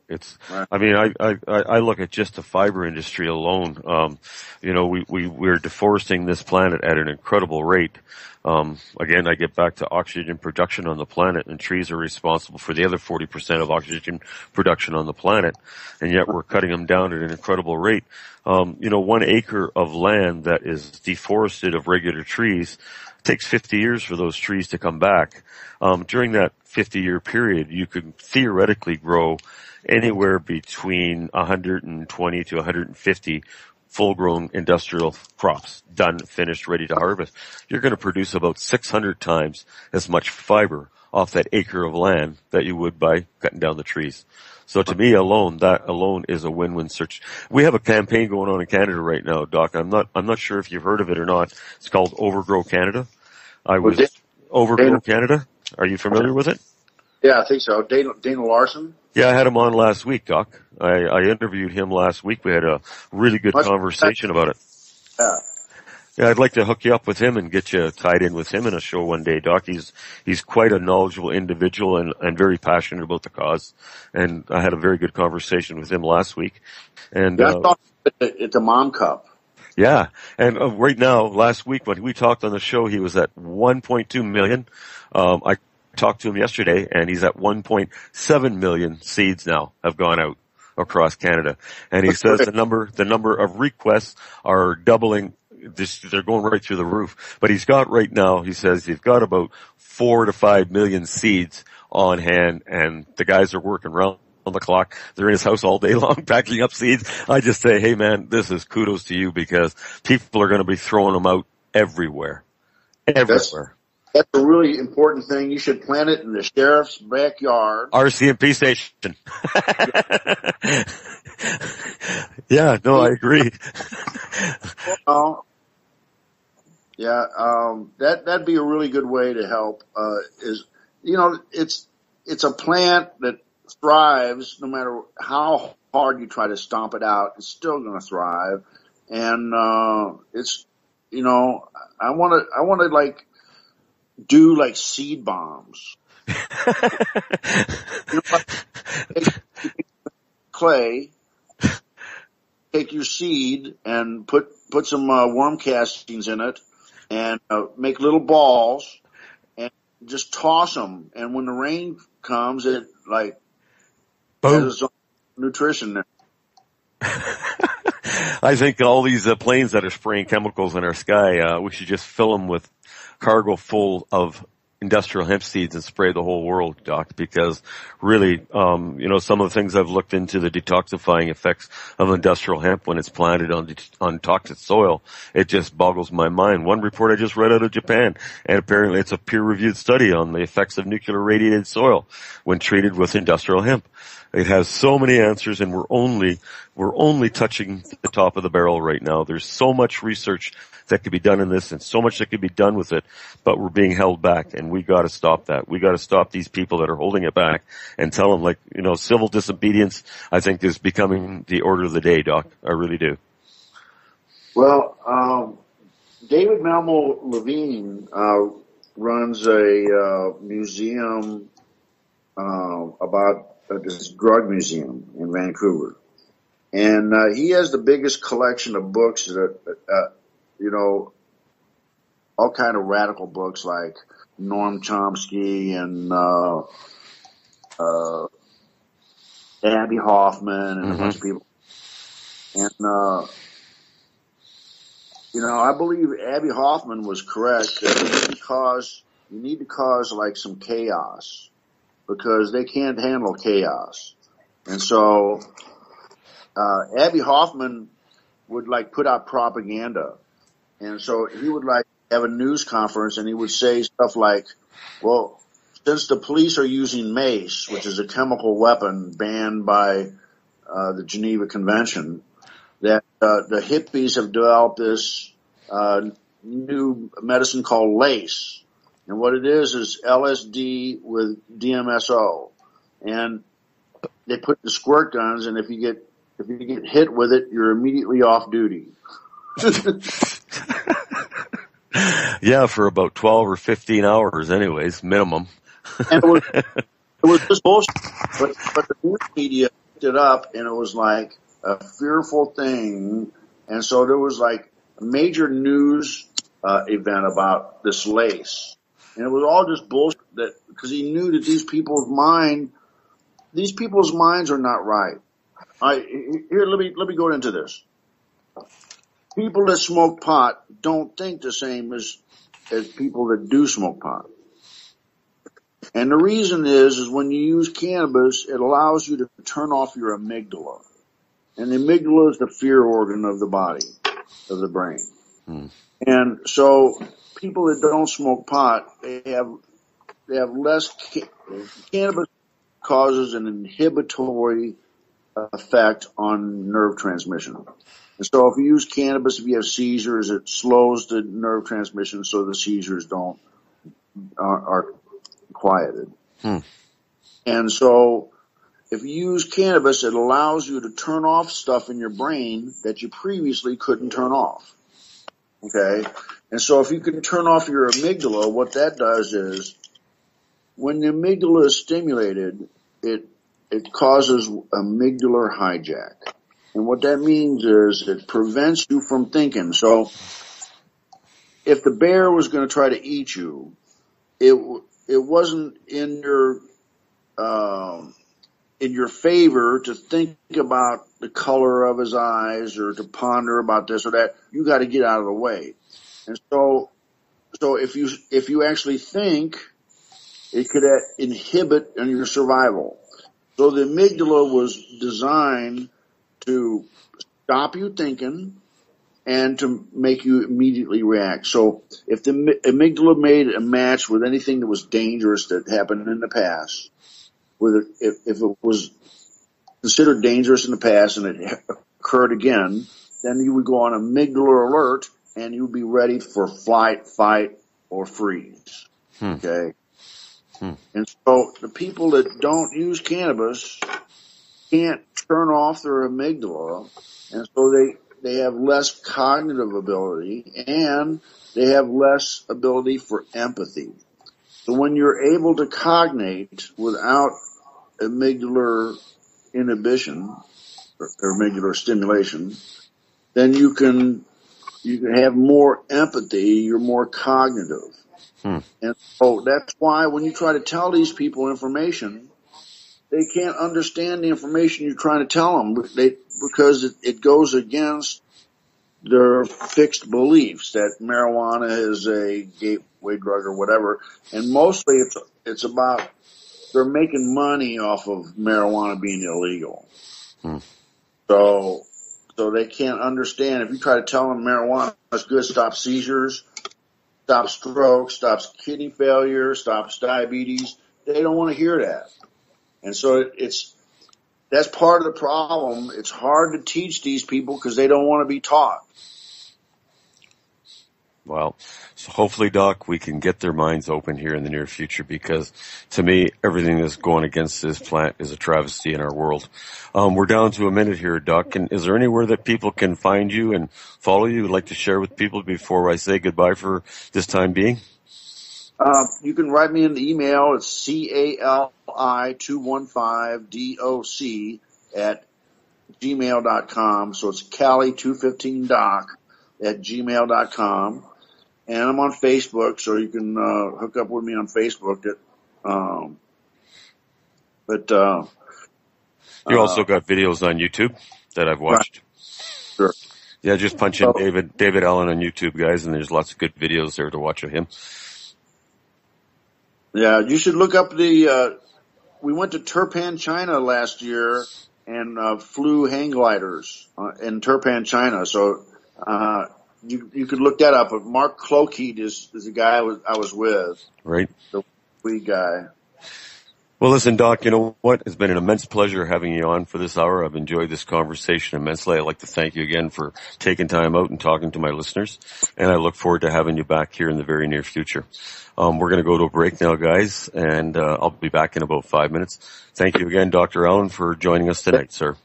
It's, right. I mean, I look at just the fiber industry alone. You know, we're deforesting this planet at an incredible rate. Again, I get back to oxygen production on the planet, and trees are responsible for the other 40% of oxygen production on the planet, and yet we're cutting them down at an incredible rate. You know, 1 acre of land that is deforested of regular trees takes 50 years for those trees to come back. During that 50-year period, you could theoretically grow anywhere between 120 to 150 full-grown industrial crops, done, finished, ready to harvest. You're going to produce about 600 times as much fiber off that acre of land that you would by cutting down the trees. So to me that alone is a win-win search. We have a campaign going on in Canada right now, Doc. I'm not sure if you've heard of it or not. It's called Overgrow Canada. Overgrow Canada. Are you familiar with it? Yeah, I think so. Dana Larson? Yeah, I had him on last week, Doc. I interviewed him last week. We had a really good conversation about it. Yeah, I'd like to hook you up with him and get you tied in with him in a show one day, Doc. He's quite a knowledgeable individual and very passionate about the cause. And I had a very good conversation with him last week. And I thought it's a Mom Cup. Yeah, and right now, last week when we talked on the show, he was at 1.2 million. I talked to him yesterday, and he's at 1.7 million seeds now have gone out across Canada. And he says the number of requests are doubling. They're going right through the roof. But he's got right now, he says he's got about 4 to 5 million seeds on hand, and the guys are working round the clock. They're in his house all day long packing up seeds. I just say, hey man, this is kudos to you, because people are going to be throwing them out everywhere. That's a really important thing. You should plant it in the sheriff's backyard. RCMP station. Yeah, no, I agree. Well, yeah, that'd be a really good way to help. It's a plant that thrives no matter how hard you try to stomp it out. It's still going to thrive, and I want to like do like seed bombs. Take clay, take your seed and put some worm castings in it, and make little balls, and just toss them. And when the rain comes, it like Boom. has its own nutrition there. I think all these planes that are spraying chemicals in our sky, we should just fill them with cargo full of industrial hemp seeds and spray the whole world, Doc, because really, some of the things I've looked into, the detoxifying effects of industrial hemp when it's planted on toxic soil, it just boggles my mind. One report I just read out of Japan, and apparently it's a peer-reviewed study on the effects of nuclear radiated soil when treated with industrial hemp. It has so many answers, and we're only touching the top of the barrel right now. There's so much research that could be done in this and so much that could be done with it, but we're being held back, and we got to stop that. We got to stop these people that are holding it back and tell them, civil disobedience, I think, is becoming the order of the day, Doc. I really do. Well, David Malmo Levine runs a museum about this drug museum in Vancouver, and he has the biggest collection of books that all kind of radical books like Noam Chomsky and Abby Hoffman and a bunch of people. And I believe Abby Hoffman was correct that you need to cause like some chaos, because they can't handle chaos. And so Abby Hoffman would like put out propaganda. And so he would like have a news conference, and he would say stuff like, well, since the police are using mace, which is a chemical weapon banned by the Geneva Convention, that the hippies have developed this new medicine called lace. And what it is LSD with DMSO. And they put the squirt guns, and if you get hit with it, you're immediately off duty. Yeah, for about 12 or 15 hours anyways, minimum. And it was just bullshit. But the news media picked it up, and it was like a fearful thing. And so there was like a major news event about this lace. And it was all just bullshit, because he knew that these people's minds are not right. Here, let me go into this. People that smoke pot don't think the same as people that do smoke pot. And the reason is when you use cannabis, it allows you to turn off your amygdala. And the amygdala is the fear organ of the body, of the brain. And so people that don't smoke pot, they have less cannabis causes an inhibitory effect on nerve transmission. And so if you use cannabis, if you have seizures, it slows the nerve transmission so the seizures are quieted. And so if you use cannabis, it allows you to turn off stuff in your brain that you previously couldn't turn off. Okay? And so if you can turn off your amygdala, what that does is when the amygdala is stimulated, it causes amygdala hijack. And what that means is it prevents you from thinking. So if the bear was going to try to eat you, it wasn't in your favor to think about the color of his eyes or to ponder about this or that. You got to get out of the way. And so if you actually think, it could inhibit your survival. So the amygdala was designed to stop you thinking and to make you immediately react. So if the amygdala made a match with anything that was dangerous that happened in the past, if it was considered dangerous in the past and it occurred again, then you would go on amygdala alert and you would be ready for flight, fight, or freeze. Okay? And so the people that don't use cannabis can't turn off their amygdala, and so they have less cognitive ability and they have less ability for empathy. So when you're able to cognate without amygdala inhibition or amygdala stimulation, then you can have more empathy, you're more cognitive. And so that's why when you try to tell these people information, they can't understand the information you're trying to tell them because it goes against their fixed beliefs that marijuana is a gateway drug or whatever. And mostly it's about they're making money off of marijuana being illegal. So they can't understand. If you try to tell them marijuana is good, stops seizures, stops stroke, stops kidney failure, stops diabetes, they don't want to hear that. And so that's part of the problem. It's hard to teach these people because they don't want to be taught. Well, so hopefully, Doc, we can get their minds open here in the near future, because to me, everything that's going against this plant is a travesty in our world. We're down to a minute here, Doc. And is there anywhere that people can find you and follow you? Would like to share with people before I say goodbye for this time being? You can write me an email. It's CALI215DOC at gmail.com. So it's Cali215doc@gmail.com. And I'm on Facebook, so you can hook up with me on Facebook. You also got videos on YouTube that I've watched. Right. Sure. Yeah, just punch in David Allen on YouTube, guys, and there's lots of good videos there to watch of him. Yeah, you should look up we went to Turpan, China last year and flew hang gliders in Turpan, China. So you could look that up. But Mark Clokeet is the guy I was with. Right. The weed guy. Well, listen, Doc, you know what? It's been an immense pleasure having you on for this hour. I've enjoyed this conversation immensely. I'd like to thank you again for taking time out and talking to my listeners. And I look forward to having you back here in the very near future. We're going to go to a break now, guys, and I'll be back in about 5 minutes. Thank you again, Dr. Allen, for joining us tonight, sir.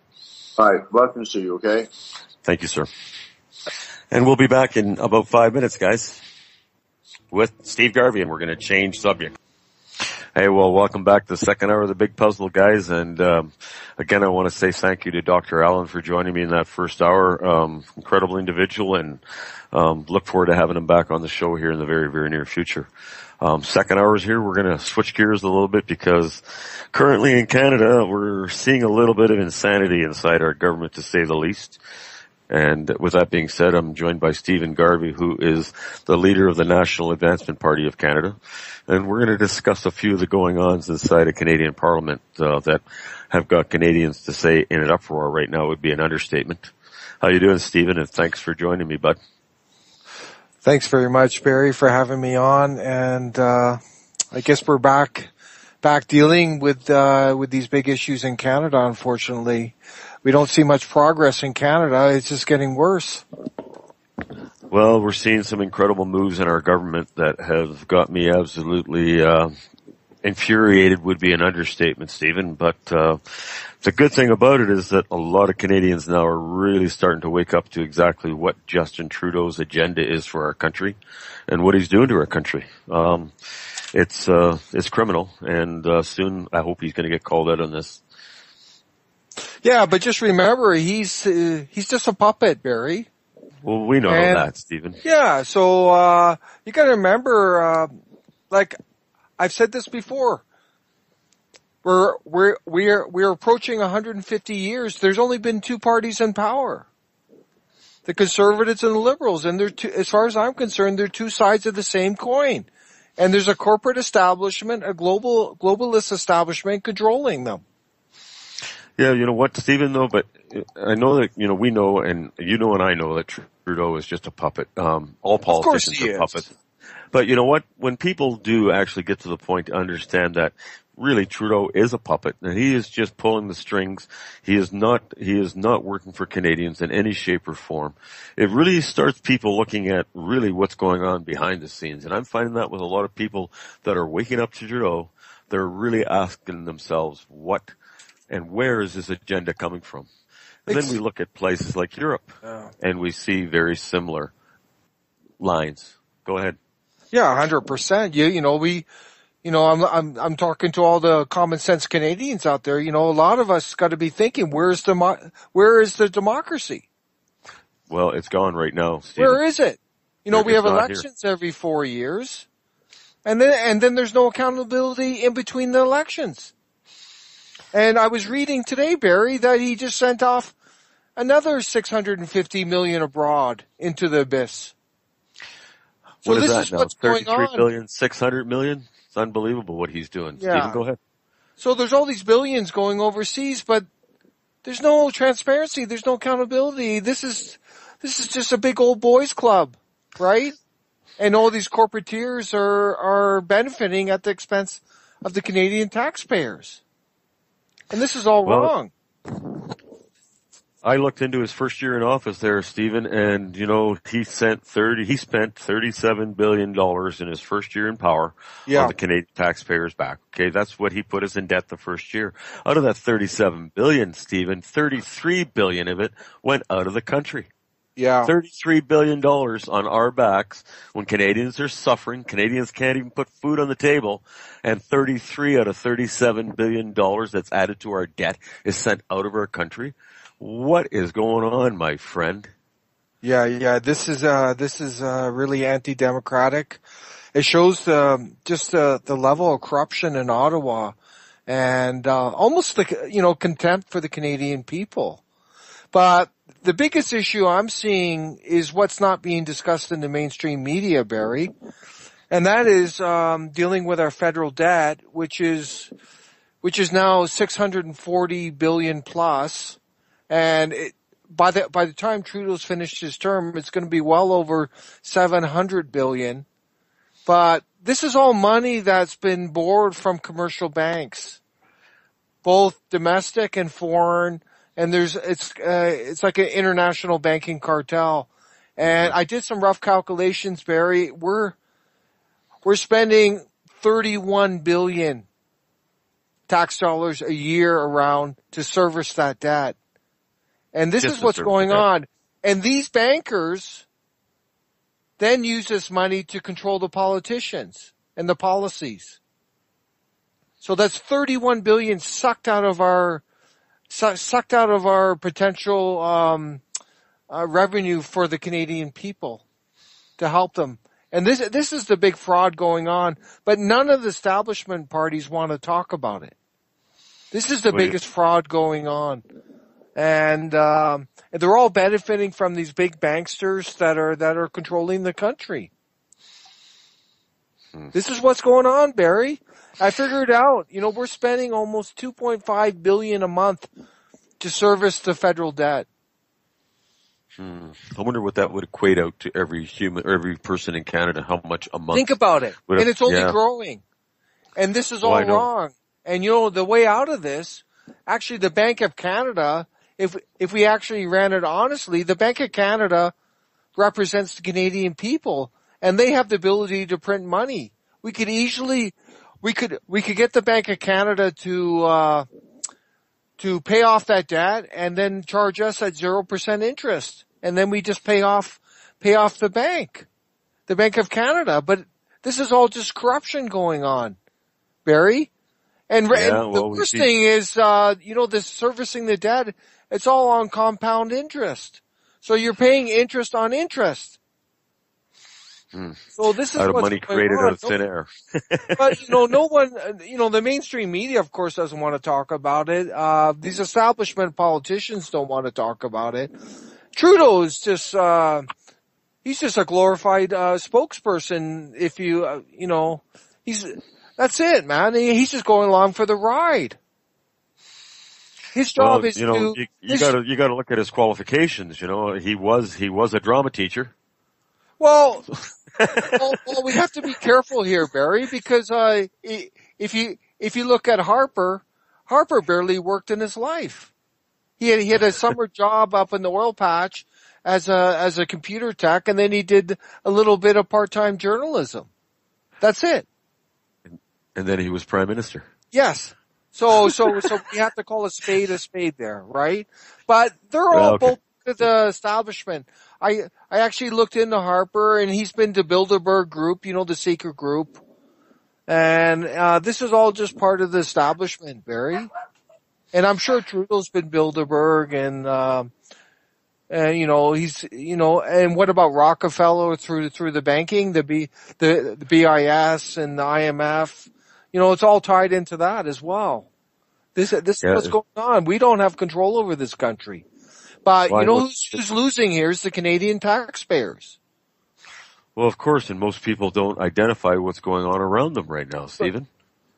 All right. Welcome to you, okay? Thank you, sir. And we'll be back in about 5 minutes, guys, with Steve Garvey, and we're going to change subject. Hey, well, welcome back to the second hour of the Big Puzzle, guys. And again, I want to say thank you to Dr. Allen for joining me in that first hour. Incredible individual, and look forward to having him back on the show here in the very, very near future. Second hour is here. We're going to switch gears a little bit because currently in Canada, we're seeing a little bit of insanity inside our government, to say the least. And with that being said, I'm joined by Stephen Garvey, who is the leader of the National Advancement Party of Canada. And we're going to discuss a few of the going-ons inside of Canadian Parliament that have got Canadians to say in an uproar right now would be an understatement. How you doing, Stephen? And thanks for joining me, bud. Thanks very much, Barry, for having me on. And I guess we're back dealing with these big issues in Canada, unfortunately. We don't see much progress in Canada. It's just getting worse. Well, we're seeing some incredible moves in our government that have got me absolutely infuriated would be an understatement, Stephen. But the good thing about it is that a lot of Canadians now are really starting to wake up to exactly what Justin Trudeau's agenda is for our country and what he's doing to our country. It's criminal, and soon I hope he's going to get called out on this. Yeah, but just remember, he's just a puppet, Barry. Well, we know that, Stephen. Yeah, so you got to remember, like I've said this before, we're approaching 150 years. There's only been two parties in power, the Conservatives and the Liberals, and as far as I'm concerned, they're two sides of the same coin. And there's a corporate establishment, a globalist establishment controlling them. Yeah, you know what, Stephen, though, but I know that, we know, and you know and I know that Trudeau is just a puppet. All Of course politicians he are is. puppets. But you know what? When people do actually get to the point to understand that really Trudeau is a puppet and he is just pulling the strings, he is not working for Canadians in any shape or form. It really starts people looking at really what's going on behind the scenes. And I'm finding that with a lot of people that are waking up to Trudeau, they're really asking themselves what and where is this agenda coming from? And then we look at places like Europe and we see very similar lines. Go ahead. Yeah, 100%. I'm talking to all the common sense Canadians out there. A lot of us got to be thinking, where is the democracy? Well, it's gone right now, Stephen. Where is it? We have elections every 4 years, and then there's no accountability in between the elections. And I was reading today, Barry, that he just sent off another $650 million abroad into the abyss. What So is this that is now? what's going 33 on. billion, 600 million? It's unbelievable what he's doing. Yeah. Stephen, go ahead. So there's all these billions going overseas, but there's no transparency. There's no accountability. This is just a big old boys club, right? And all these corporateers are benefiting at the expense of the Canadian taxpayers. And this is all wrong. I looked into his first year in office there, Stephen, and he spent $37 billion in his first year in power on the Canadian taxpayers' back. Okay, that's what he put us in debt the first year. Out of that $37 billion, Stephen, $33 billion of it went out of the country. Yeah. $33 billion on our backs when Canadians are suffering. Canadians can't even put food on the table. And 33 out of $37 billion that's added to our debt is sent out of our country. What is going on, my friend? Yeah. This is really anti-democratic. It shows just the level of corruption in Ottawa and almost the contempt for the Canadian people. But the biggest issue I'm seeing is what's not being discussed in the mainstream media, Barry, and that is dealing with our federal debt, which is now $640 billion plus. And by the time Trudeau's finished his term, it's going to be well over $700 billion. But this is all money that's been borrowed from commercial banks, both domestic and foreign. And it's like an international banking cartel. And I did some rough calculations, Barry. We're spending 31 billion tax dollars a year around to service that debt. And this is what's going on. And these bankers then use this money to control the politicians and the policies. So that's 31 billion sucked out of our potential revenue for the Canadian people to help them. And this is the big fraud going on, but none of the establishment parties want to talk about it. This is the biggest fraud going on. And they're all benefiting from these big banksters that are controlling the country. This is what's going on, Barry. I figured out, we're spending almost $2.5 billion a month to service the federal debt. I wonder what that would equate out to every person in Canada, how much a month. Think about it. And it's only growing. And this is all wrong. And the way out of this, actually the Bank of Canada, if we actually ran it honestly, the Bank of Canada represents the Canadian people and they have the ability to print money. We could get the Bank of Canada to pay off that debt and then charge us at 0% interest. And then we just pay off the bank of Canada. But this is all just corruption going on, Barry. And the worst thing is, this servicing the debt, it's all on compound interest. So you're paying interest on interest. So this is out of what's money going created on. out of thin air. But, no one, the mainstream media, of course, doesn't want to talk about it. These establishment politicians don't want to talk about it. Trudeau is just, he's just a glorified, spokesperson. If that's it, man. He's just going along for the ride. His job Well, is to, you gotta look at his qualifications. He was a drama teacher. well, we have to be careful here, Barry, because, if you look at Harper barely worked in his life. He had a summer job up in the oil patch as a computer tech, and then he did a little bit of part-time journalism. That's it. And then he was prime minister. Yes. So we have to call a spade there, right? But they're all Okay. both to the establishment. I actually looked into Harper, and he's been to Bilderberg Group, the secret group. And, this is all just part of the establishment, Barry. And I'm sure Trudeau's been Bilderberg and he's, and what about Rockefeller through the banking, the BIS and the IMF? It's all tied into that as well. This is what's going on. We don't have control over this country. But who's losing here is the Canadian taxpayers. Well, of course, and most people don't identify what's going on around them right now, Stephen.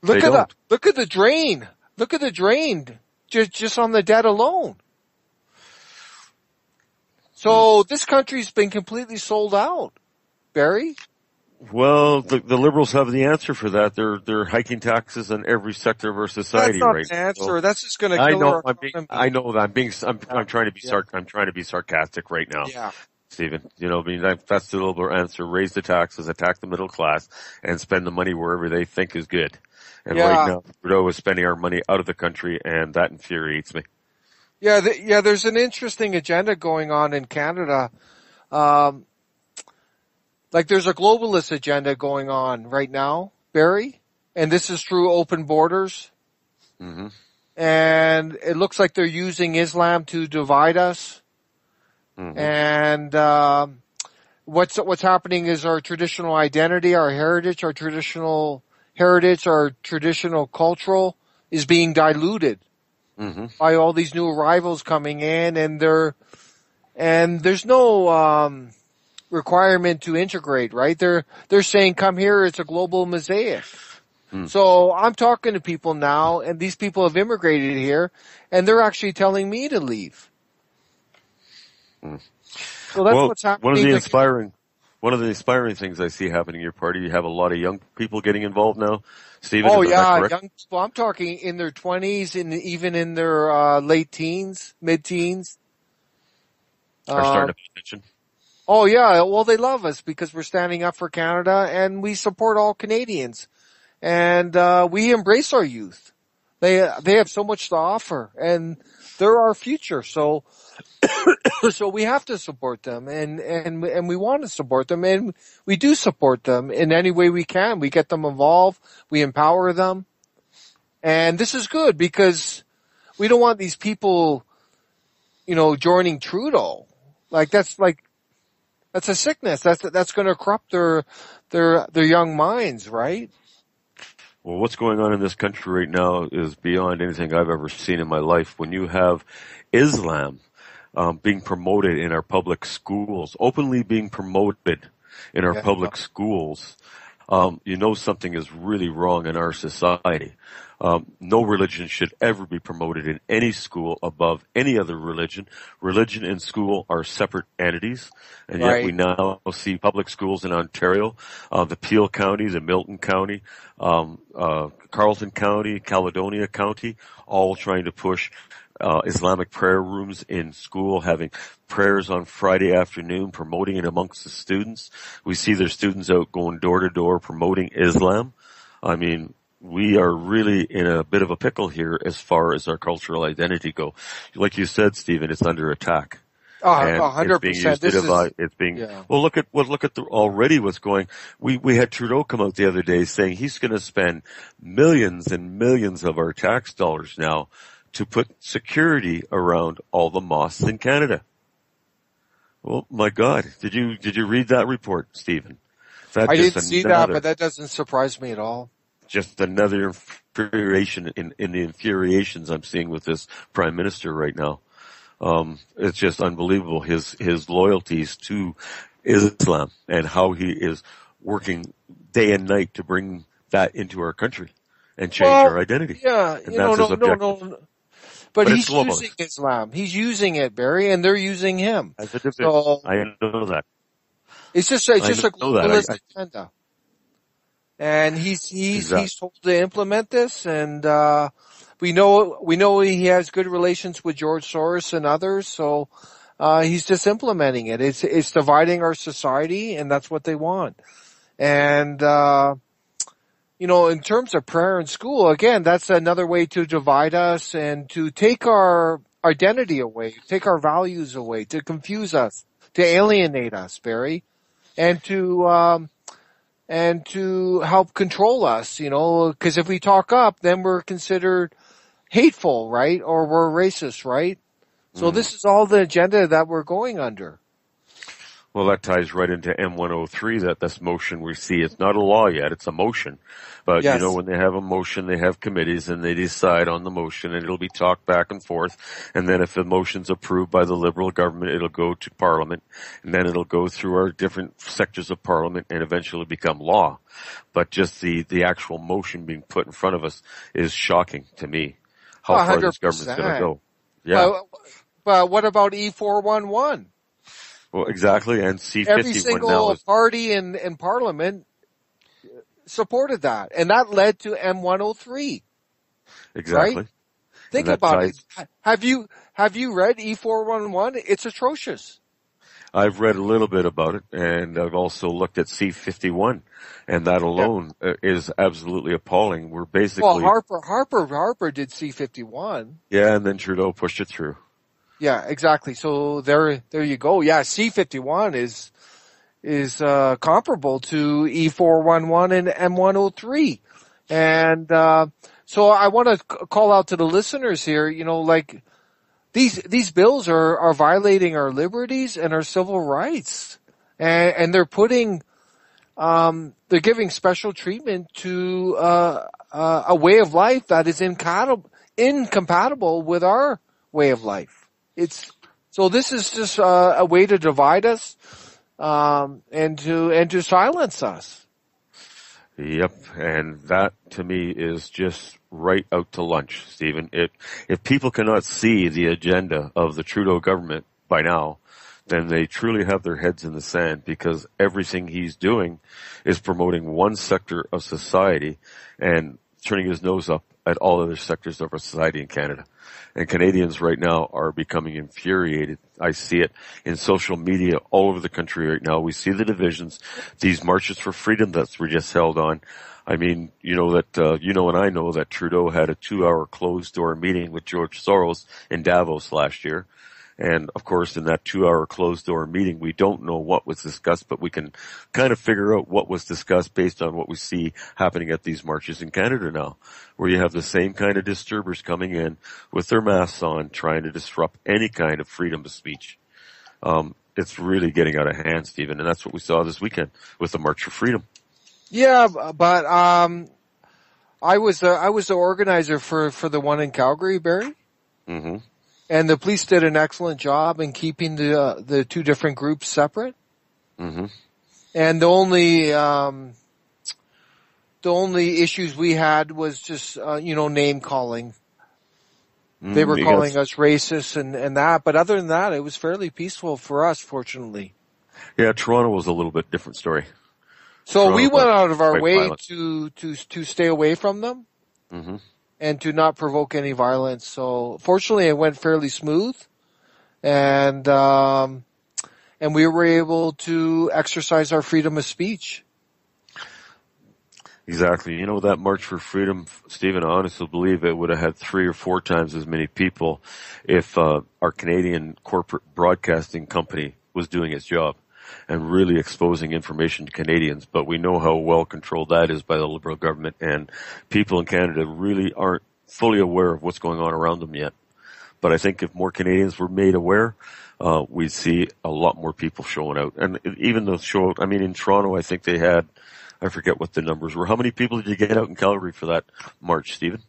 Look at the drain. Look at the drain. Just on the debt alone. So this country's been completely sold out, Barry. Well, the Liberals have the answer for that. They're hiking taxes on every sector of our society right now. That's not an answer. So, that's just going to kill our economy. I know that I'm trying to be sarcastic right now. Yeah. Stephen, that's the Liberal answer. Raise the taxes, attack the middle class, and spend the money wherever they think is good. And right now, Trudeau is spending our money out of the country, and that infuriates me. Yeah, there's an interesting agenda going on in Canada. There's a globalist agenda going on right now, Barry, and this is through open borders. Mm-hmm. And it looks like they're using Islam to divide us. Mm-hmm. And what's happening is our traditional identity, our heritage, our traditional cultural is being diluted by all these new arrivals coming in, and there's no requirement to integrate, right? They're saying, come here, it's a global mosaic. So I'm talking to people now, and these people have immigrated here, and they're actually telling me to leave. So that's what's happening. One of the inspiring things I see happening in your party, you have a lot of young people getting involved now. Stephen, young people. I'm talking in their 20s and even in their late teens, mid-teens. Are starting to pay attention. Oh yeah, well they love us because we're standing up for Canada and we support all Canadians. And we embrace our youth. They have so much to offer and they're our future. So so we have to support them and we want to support them and we do support them in any way we can. We get them involved, we empower them. And this is good because we don't want these people, joining Trudeau. That's a sickness. That's going to corrupt their young minds, right? Well, what's going on in this country right now is beyond anything I've ever seen in my life. When you have Islam being promoted in our public schools, openly being promoted in our public schools, something is really wrong in our society. No religion should ever be promoted in any school above any other religion. Religion and school are separate entities, and yet we now see public schools in Ontario, the Peel County, the Milton County, Carleton County, Caledonia County, all trying to push Islamic prayer rooms in school, having prayers on Friday afternoon, promoting it amongst the students. We see their students out going door to door promoting Islam. I mean, we are really in a bit of a pickle here as far as our cultural identity go. Like you said, Stephen, it's under attack. 100%. It's being well. Look at already what's going. We had Trudeau come out the other day saying he's going to spend millions and millions of our tax dollars now to put security around all the mosques in Canada. Well, my God, did you read that report, Stephen? I didn't see that, but that doesn't surprise me at all. Just another infuriation in the infuriations I'm seeing with this Prime Minister right now. It's just unbelievable his loyalties to Islam and how he is working day and night to bring that into our country and change our identity. Yeah, and no. But it's he's using globalist. Islam. He's using it, Barry, and they're using him. As a division. So I know that. it's just I a know that. globalist agenda. And he's Exactly. told to implement this, and we know he has good relations with George Soros and others, so he's just implementing it. It's dividing our society, and that's what they want. And in terms of prayer in school, again, that's another way to divide us and to take our identity away, take our values away, to confuse us, to alienate us, Barry, and to help control us, because if we talk up, then we're considered hateful, right? Or we're racist, right? So this is all the agenda that we're going under. Well, that ties right into M103, this motion we see. It's not a law yet, it's a motion. But, Yes. when they have a motion, they have committees and they decide on the motion and it'll be talked back and forth. And then if the motion's approved by the Liberal government, it'll go to Parliament. And then it'll go through our different sectors of Parliament and eventually become law. But just the actual motion being put in front of us is shocking to me. How far this government's going to go. Yeah. But what about E411? Well, exactly, and C51 every single party in Parliament supported that, and that led to M103. Exactly. Right? Think about it. Have you read E411? It's atrocious. I've read a little bit about it, and I've also looked at C51, and that alone is absolutely appalling. We're basically Harper did C51. Yeah, and then Trudeau pushed it through. Yeah, exactly. So there you go. Yeah, C51 is comparable to E411 and M103. And so I want to call out to the listeners here, like these bills are violating our liberties and our civil rights. And they're putting they're giving special treatment to a way of life that is incompatible with our way of life. So this is just a way to divide us, and to silence us. Yep, and that to me is just right out to lunch, Stephen. If people cannot see the agenda of the Trudeau government by now, then they truly have their heads in the sand, because everything he's doing is promoting one sector of society and turning his nose up at all other sectors of our society in Canada. And Canadians right now are becoming infuriated. I see it in social media all over the country right now. We see the divisions, these marches for freedom that were just held on. I mean, and I know that Trudeau had a 2-hour closed-door meeting with George Soros in Davos last year. And of course, in that 2-hour closed-door meeting, we don't know what was discussed, but we can kind of figure out what was discussed based on what we see happening at these marches in Canada now, where you have the same kind of disturbers coming in with their masks on, trying to disrupt any kind of freedom of speech. It's really getting out of hand, Stephen, and that's what we saw this weekend with the March for Freedom. Yeah, but I was the organizer for the one in Calgary, Barry. Mm-hmm. And the police did an excellent job in keeping the two different groups separate. Mm-hmm. And the only issues we had was just name calling. They were calling us racist and that, but other than that, it was fairly peaceful for us, fortunately. Yeah, Toronto was a little bit different story. So Toronto we went out of our way violent. to stay away from them. Mm-hmm. And to not provoke any violence. So fortunately it went fairly smooth, and we were able to exercise our freedom of speech. Exactly. That March for Freedom, Stephen, I honestly believe it would have had 3 or 4 times as many people if our Canadian corporate broadcasting company was doing its job and really exposing information to Canadians. But we know how well controlled that is by the Liberal government, and people in Canada really aren't fully aware of what's going on around them yet. But I think if more Canadians were made aware, we'd see a lot more people showing out. And even those in Toronto, I think they had, I forget what the numbers were. How many people did you get out in Calgary for that march, Stephen?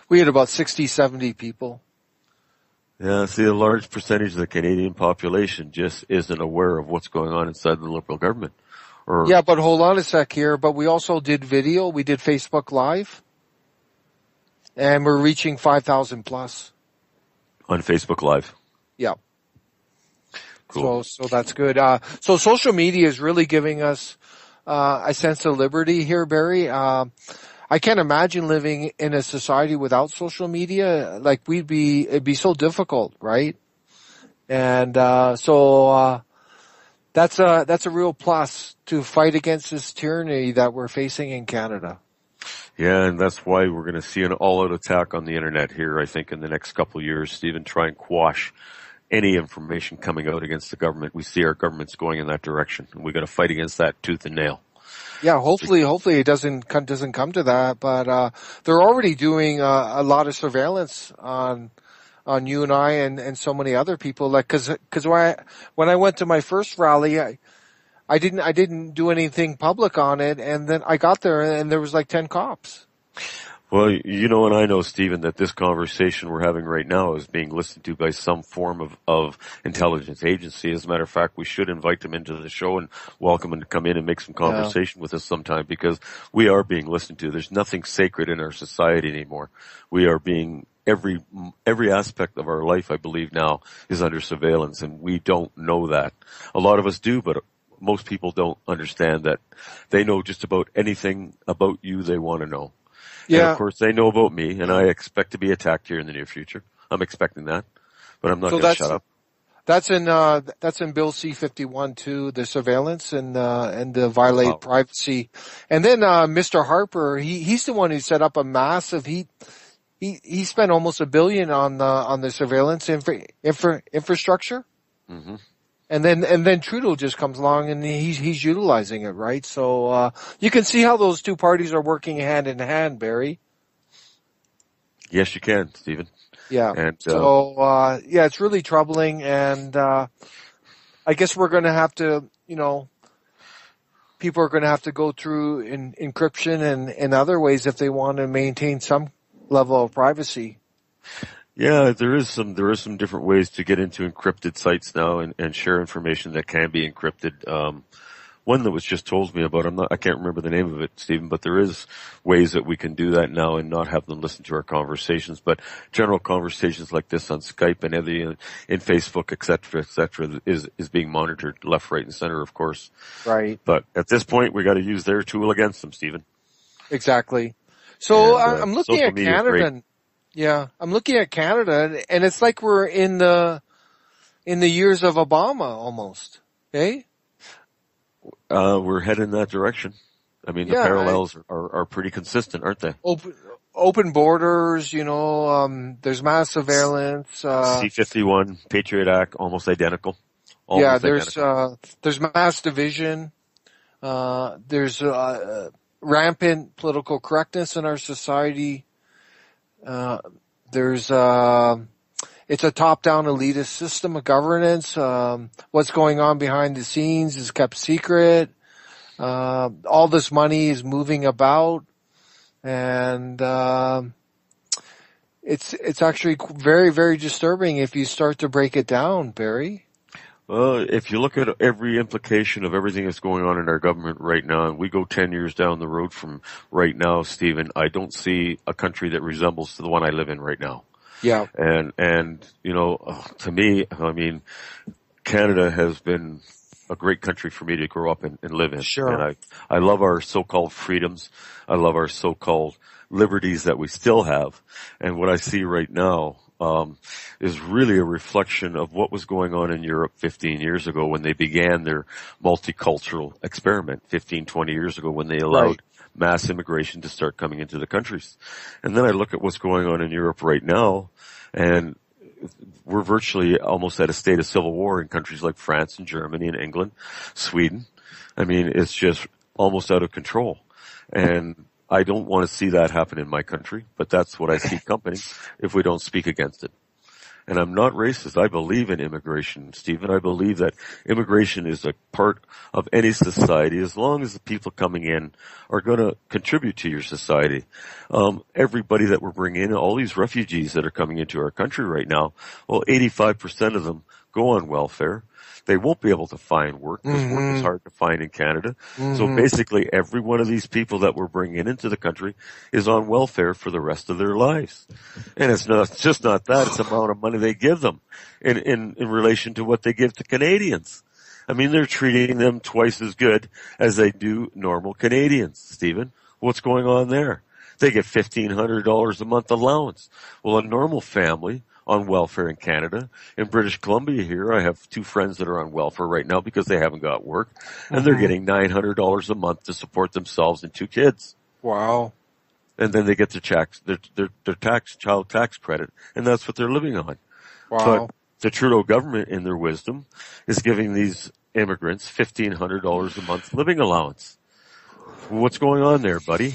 We had about 60, 70 people. Yeah, see, a large percentage of the Canadian population just isn't aware of what's going on inside the Liberal government. Yeah, but hold on a sec here. But we also did video. We did Facebook Live. And we're reaching 5,000 plus. On Facebook Live. Yeah. Cool. So that's good. So social media is really giving us a sense of liberty here, Barry. I can't imagine living in a society without social media. Like it'd be so difficult, right? And so that's a real plus to fight against this tyranny that we're facing in Canada. Yeah, and that's why we're going to see an all-out attack on the internet here, I think, in the next couple of years, Stephen, try and quash any information coming out against the government. We see our government's going in that direction, and we've got to fight against that tooth and nail. Yeah, hopefully it doesn't come to that, but they're already doing a lot of surveillance on you and I and so many other people. Like, cause when I went to my first rally, I didn't do anything public on it, and then I got there and there was like 10 cops. Well, you know, and I know, Stephen, that this conversation we're having right now is being listened to by some form of intelligence agency. As a matter of fact, we should invite them into the show and welcome them to come in and make some conversation with us sometime, because we are being listened to. There's nothing sacred in our society anymore. We are being, every aspect of our life, I believe now, is under surveillance, and we don't know that. A lot of us do, but most people don't understand that. They know just about anything about you they want to know. Yeah. And of course they know about me, and I expect to be attacked here in the near future. I'm expecting that, but I'm not going to shut up. That's in Bill C-51 too, the surveillance and the violate privacy. And then, Mr. Harper, he's the one who set up a massive, he spent almost $1 billion on the surveillance infrastructure. Mm-hmm. And then Trudeau just comes along and he's utilizing it, right? So, you can see how those two parties are working hand in hand, Barry. Yes, you can, Stephen. Yeah. And, yeah, it's really troubling, and, I guess we're gonna have to, people are gonna have to go through encryption and other ways if they want to maintain some level of privacy. Yeah, there is some different ways to get into encrypted sites now and share information that can be encrypted. One that was just told me about, I can't remember the name of it, Stephen, but there is ways that we can do that now and not have them listen to our conversations. But general conversations like this on Skype and in Facebook, et cetera, is being monitored left, right, and center, of course. Right. But at this point, we got to use their tool against them, Stephen. Exactly. So I'm looking at Canada. Yeah, I'm looking at Canada, and it's like we're in the years of Obama almost. Okay? We're heading in that direction. I mean, the parallels are pretty consistent, aren't they? Open borders, there's mass surveillance. C-51, Patriot Act, almost identical. There's mass division. There's rampant political correctness in our society. It's a top-down elitist system of governance. What's going on behind the scenes is kept secret. All this money is moving about, and it's actually very, very disturbing if you start to break it down, Barry. Well, if you look at every implication of everything that's going on in our government right now, and we go 10 years down the road from right now, Stephen, I don't see a country that resembles to the one I live in right now. Yeah. And to me, I mean, Canada has been a great country for me to grow up and live in. Sure. And I love our so-called freedoms. I love our so-called liberties that we still have. And what I see right now, is really a reflection of what was going on in Europe 15 years ago when they began their multicultural experiment 15, 20 years ago when they allowed mass immigration to start coming into the countries. And then I look at what's going on in Europe right now, and we're virtually almost at a state of civil war in countries like France and Germany and England, Sweden. I mean, it's just almost out of control. And I don't want to see that happen in my country, but that's what I see coming if we don't speak against it. And I'm not racist. I believe in immigration, Stephen. I believe that immigration is a part of any society as long as the people coming in are going to contribute to your society. Everybody that we're bringing in, all these refugees that are coming into our country right now, well, 85% of them go on welfare. They won't be able to find work because work is hard to find in Canada. So basically every one of these people that we're bringing into the country is on welfare for the rest of their lives. And it's just not that, it's the amount of money they give them in relation to what they give to Canadians. I mean, they're treating them twice as good as they do normal Canadians, Stephen. What's going on there? They get $1,500 a month allowance. Well, a normal family on welfare in Canada, in British Columbia here, I have 2 friends that are on welfare right now because they haven't got work, and they're getting $900 a month to support themselves and 2 kids. Wow. And then they get their child tax credit, and that's what they're living on. Wow. But the Trudeau government, in their wisdom, is giving these immigrants $1,500 a month living allowance. What's going on there, buddy?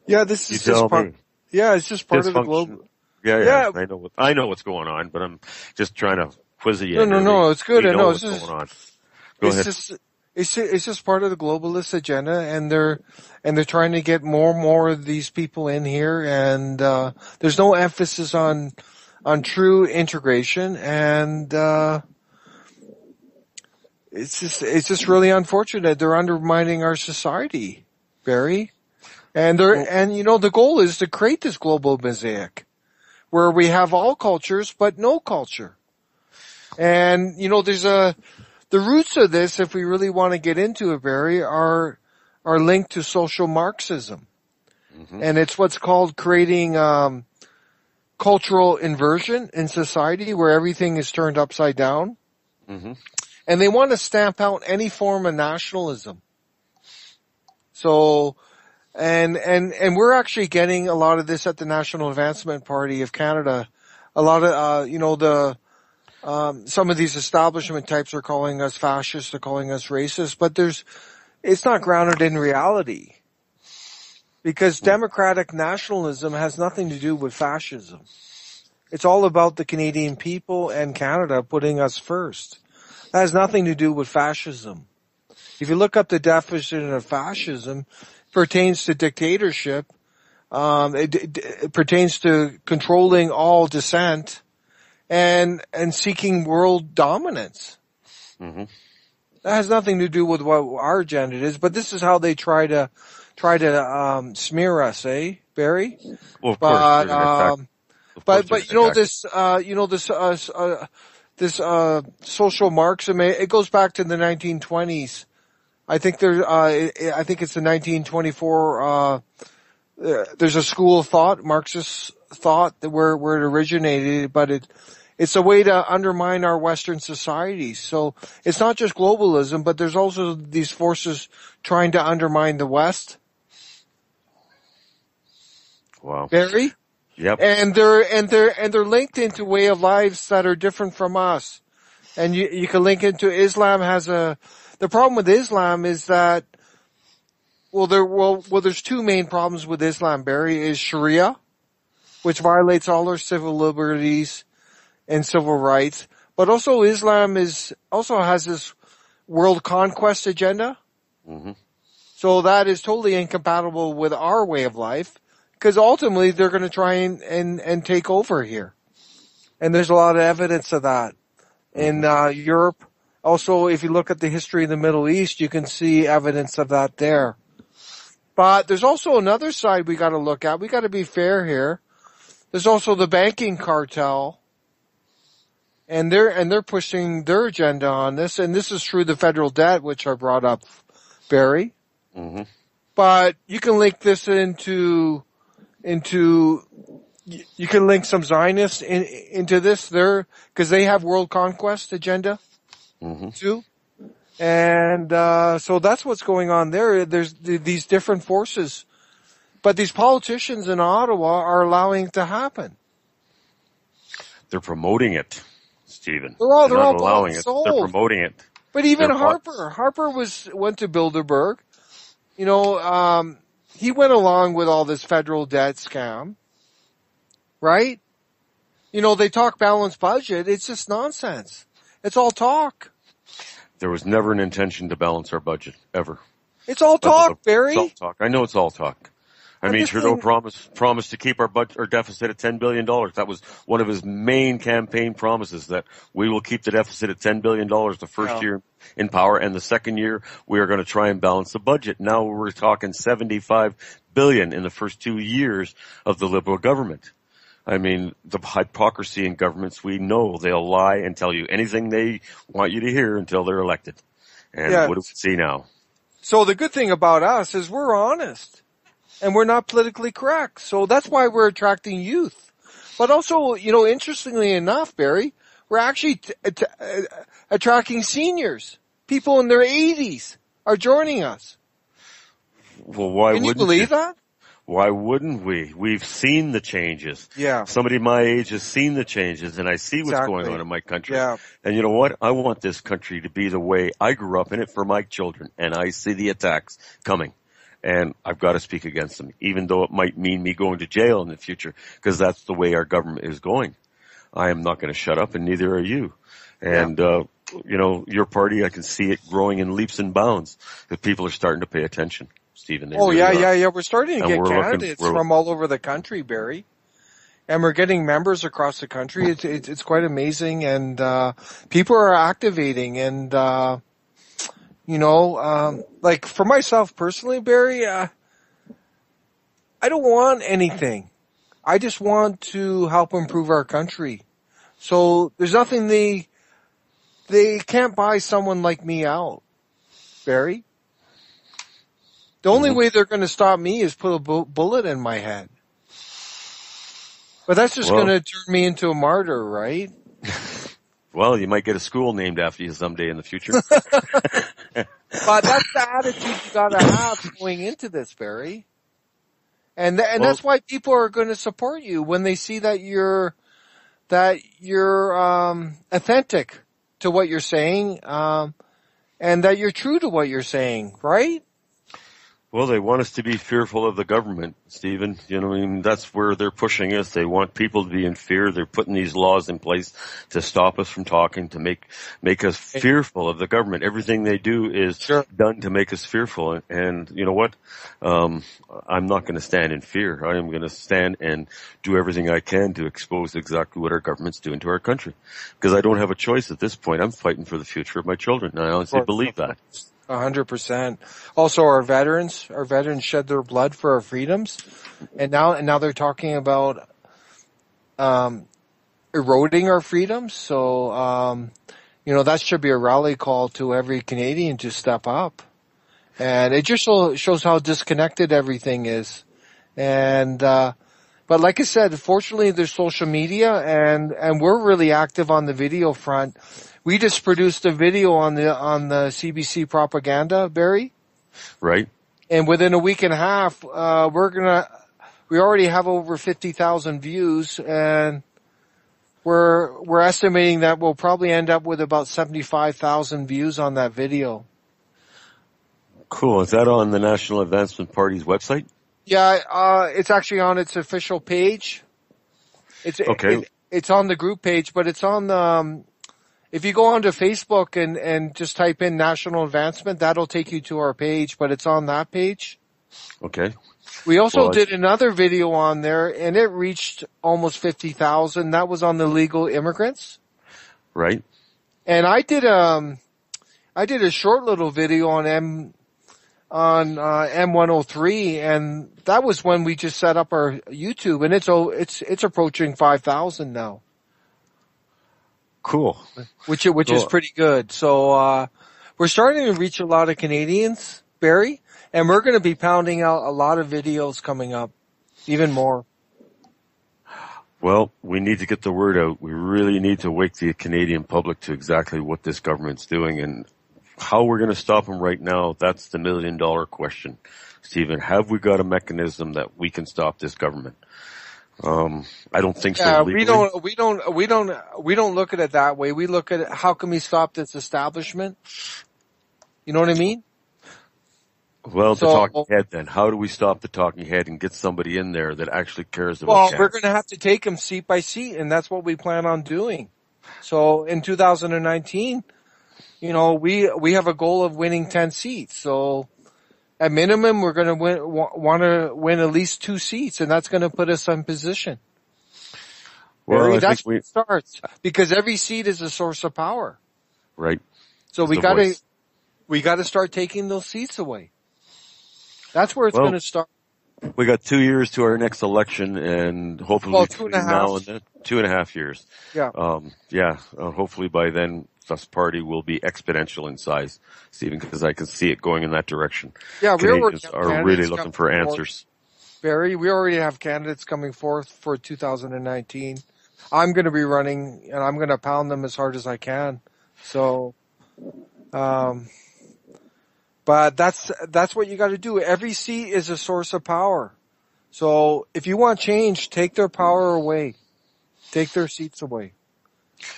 Yeah, this is just part. Yeah, it's just part of the global. Yeah. I know what's going on, but I'm just trying to quiz you. No, it's good. I know what's going on. Go ahead. It's just part of the globalist agenda, and they're trying to get more and more of these people in here, and there's no emphasis on true integration, and it's just really unfortunate. They're undermining our society, Barry. And the goal is to create this global mosaic where we have all cultures but no culture. And, there's the roots of this, if we really want to get into it, Barry, are linked to social Marxism. And it's what's called creating, cultural inversion in society where everything is turned upside down. And they want to stamp out any form of nationalism. So, and we're actually getting a lot of this at the National Advancement Party of Canada. A lot of, some of these establishment types are calling us fascists, they're calling us racist, but it's not grounded in reality. Because democratic nationalism has nothing to do with fascism. It's all about the Canadian people and Canada putting us first. That has nothing to do with fascism. If you look up the definition of fascism, it pertains to dictatorship. It pertains to controlling all dissent and seeking world dominance. That has nothing to do with what our agenda is, but this is how they try to smear us, Barry? Well, of course. This social Marxism, it goes back to the 1920s. I think I think it's the 1924, there's a school of thought, Marxist thought, where it originated, but it's a way to undermine our Western societies. So it's not just globalism, but there's also these forces trying to undermine the West. Wow. Barry? Yep. And they're linked into way of lives that are different from us. And you can link into Islam the problem with Islam is that, there's 2 main problems with Islam, Barry, is Sharia, which violates all our civil liberties and civil rights, but also Islam also has this world conquest agenda. So that is totally incompatible with our way of life, because ultimately they're going to try and take over here. And there's a lot of evidence of that in Europe. Also, if you look at the history of the Middle East, you can see evidence of that there. But there's also another side we got to look at. We got to be fair here. There's also the banking cartel, and they're pushing their agenda on this, and this is through the federal debt, which I brought up, Barry. But you can link this into you can link some Zionists into this there, because they have world conquest agenda too. And so that's what's going on there. There's these different forces, but these politicians in Ottawa are allowing it to happen. They're promoting it, Stephen. They're all allowing it. Sold. They're promoting it. But even Harper went to Bilderberg. He went along with all this federal debt scam, right? They talk balanced budget. It's just nonsense. It's all talk. There was never an intention to balance our budget, ever. It's all talk, Barry. It's all talk. I know it's all talk. I mean, Trudeau promised to keep our deficit at $10 billion. That was one of his main campaign promises, that we will keep the deficit at $10 billion the first year in power, and the second year we are going to try and balance the budget. Now we're talking $75 billion in the first 2 years of the Liberal government. I mean, the hypocrisy in governments, we know they'll lie and tell you anything they want you to hear until they're elected. And what do we see now? So the good thing about us is we're honest and we're not politically correct. So that's why we're attracting youth. But also, interestingly enough, Barry, we're actually attracting seniors. People in their 80s are joining us. Well, why wouldn't you? Can you believe that? Why wouldn't we? We've seen the changes. Yeah. Somebody my age has seen the changes, and I see what's going on in my country. Yeah. And you know what? I want this country to be the way I grew up in it for my children, and I see the attacks coming. And I've got to speak against them, even though it might mean me going to jail in the future, because that's the way our government is going. I am not going to shut up, and neither are you. And, your party, I can see it growing in leaps and bounds, because people are starting to pay attention. Stephen, yeah. We're starting to get candidates from all over the country, Barry, and we're getting members across the country. It's quite amazing, and people are activating. And like for myself personally, Barry, I don't want anything. I just want to help improve our country. So there's nothing they can't buy someone like me out, Barry. The only way they're going to stop me is put a bullet in my head. But that's just going to turn me into a martyr, right? Well, you might get a school named after you someday in the future. But that's the attitude you got to have going into this, Barry. And that's why people are going to support you when they see that you're authentic to what you're saying, and that you're true to what you're saying, right? Well, they want us to be fearful of the government, Stephen. That's where they're pushing us. They want people to be in fear. They're putting these laws in place to stop us from talking, to make us fearful of the government. Everything they do is done to make us fearful. And you know what? I'm not going to stand in fear. I am going to stand and do everything I can to expose exactly what our government's doing to our country. Because I don't have a choice at this point. I'm fighting for the future of my children. And I honestly believe that. 100%. Also, our veterans shed their blood for our freedoms, and now they're talking about eroding our freedoms. So, that should be a rally call to every Canadian to step up. And it just shows how disconnected everything is. And but like I said, fortunately, there's social media, and we're really active on the video front. We just produced a video on the CBC propaganda, Barry. Right. And within a week and a half, we already have over 50,000 views, and we're estimating that we'll probably end up with about 75,000 views on that video. Cool. Is that on the National Advancement Party's website? Yeah, it's actually on its official page. It's on the group page, but it's on if you go onto Facebook and just type in National Advancement, that'll take you to our page, but it's on that page. Okay. We also did another video on there, and it reached almost 50,000. That was on the legal immigrants. Right. And I did a short little video on M103, and that was when we just set up our YouTube, and it's approaching 5,000 now. Cool. Which is pretty good. So we're starting to reach a lot of Canadians, Barry, and we're going to be pounding out a lot of videos coming up, even more. Well, we need to get the word out. We really need to wake the Canadian public to exactly what this government's doing, and how we're going to stop them right now. That's the $1 million question, Stephen. Have we got a mechanism that we can stop this government? I don't think so. We don't look at it that way. We look at it, how can we stop this establishment? You know what I mean? Well, the talking head then. How do we stop the talking head and get somebody in there that actually cares about we're going to have to take them seat by seat, and that's what we plan on doing. So in 2019, we have a goal of winning 10 seats. So, At minimum, we're going to want to win at least 2 seats, and that's going to put us in position. Well, Barry, I think that's where it starts, because every seat is a source of power. right. So It's we the got voice. to start taking those seats away. That's where it's Well, going to start. we got 2 years to our next election, and hopefully Well, 2.5. between now and then, 2.5 years. Yeah. Hopefully by then, this party will be exponential in size, Stephen, because I can see it going in that direction. Yeah, we already Canadians have are really candidates looking coming for forth. answers. Barry, we already have candidates coming forth for 2019. I'm going to be running, and I'm going to pound them as hard as I can. So, but that's what you got to do. Every seat is a source of power. So if you want change, take their power away. Take their seats away.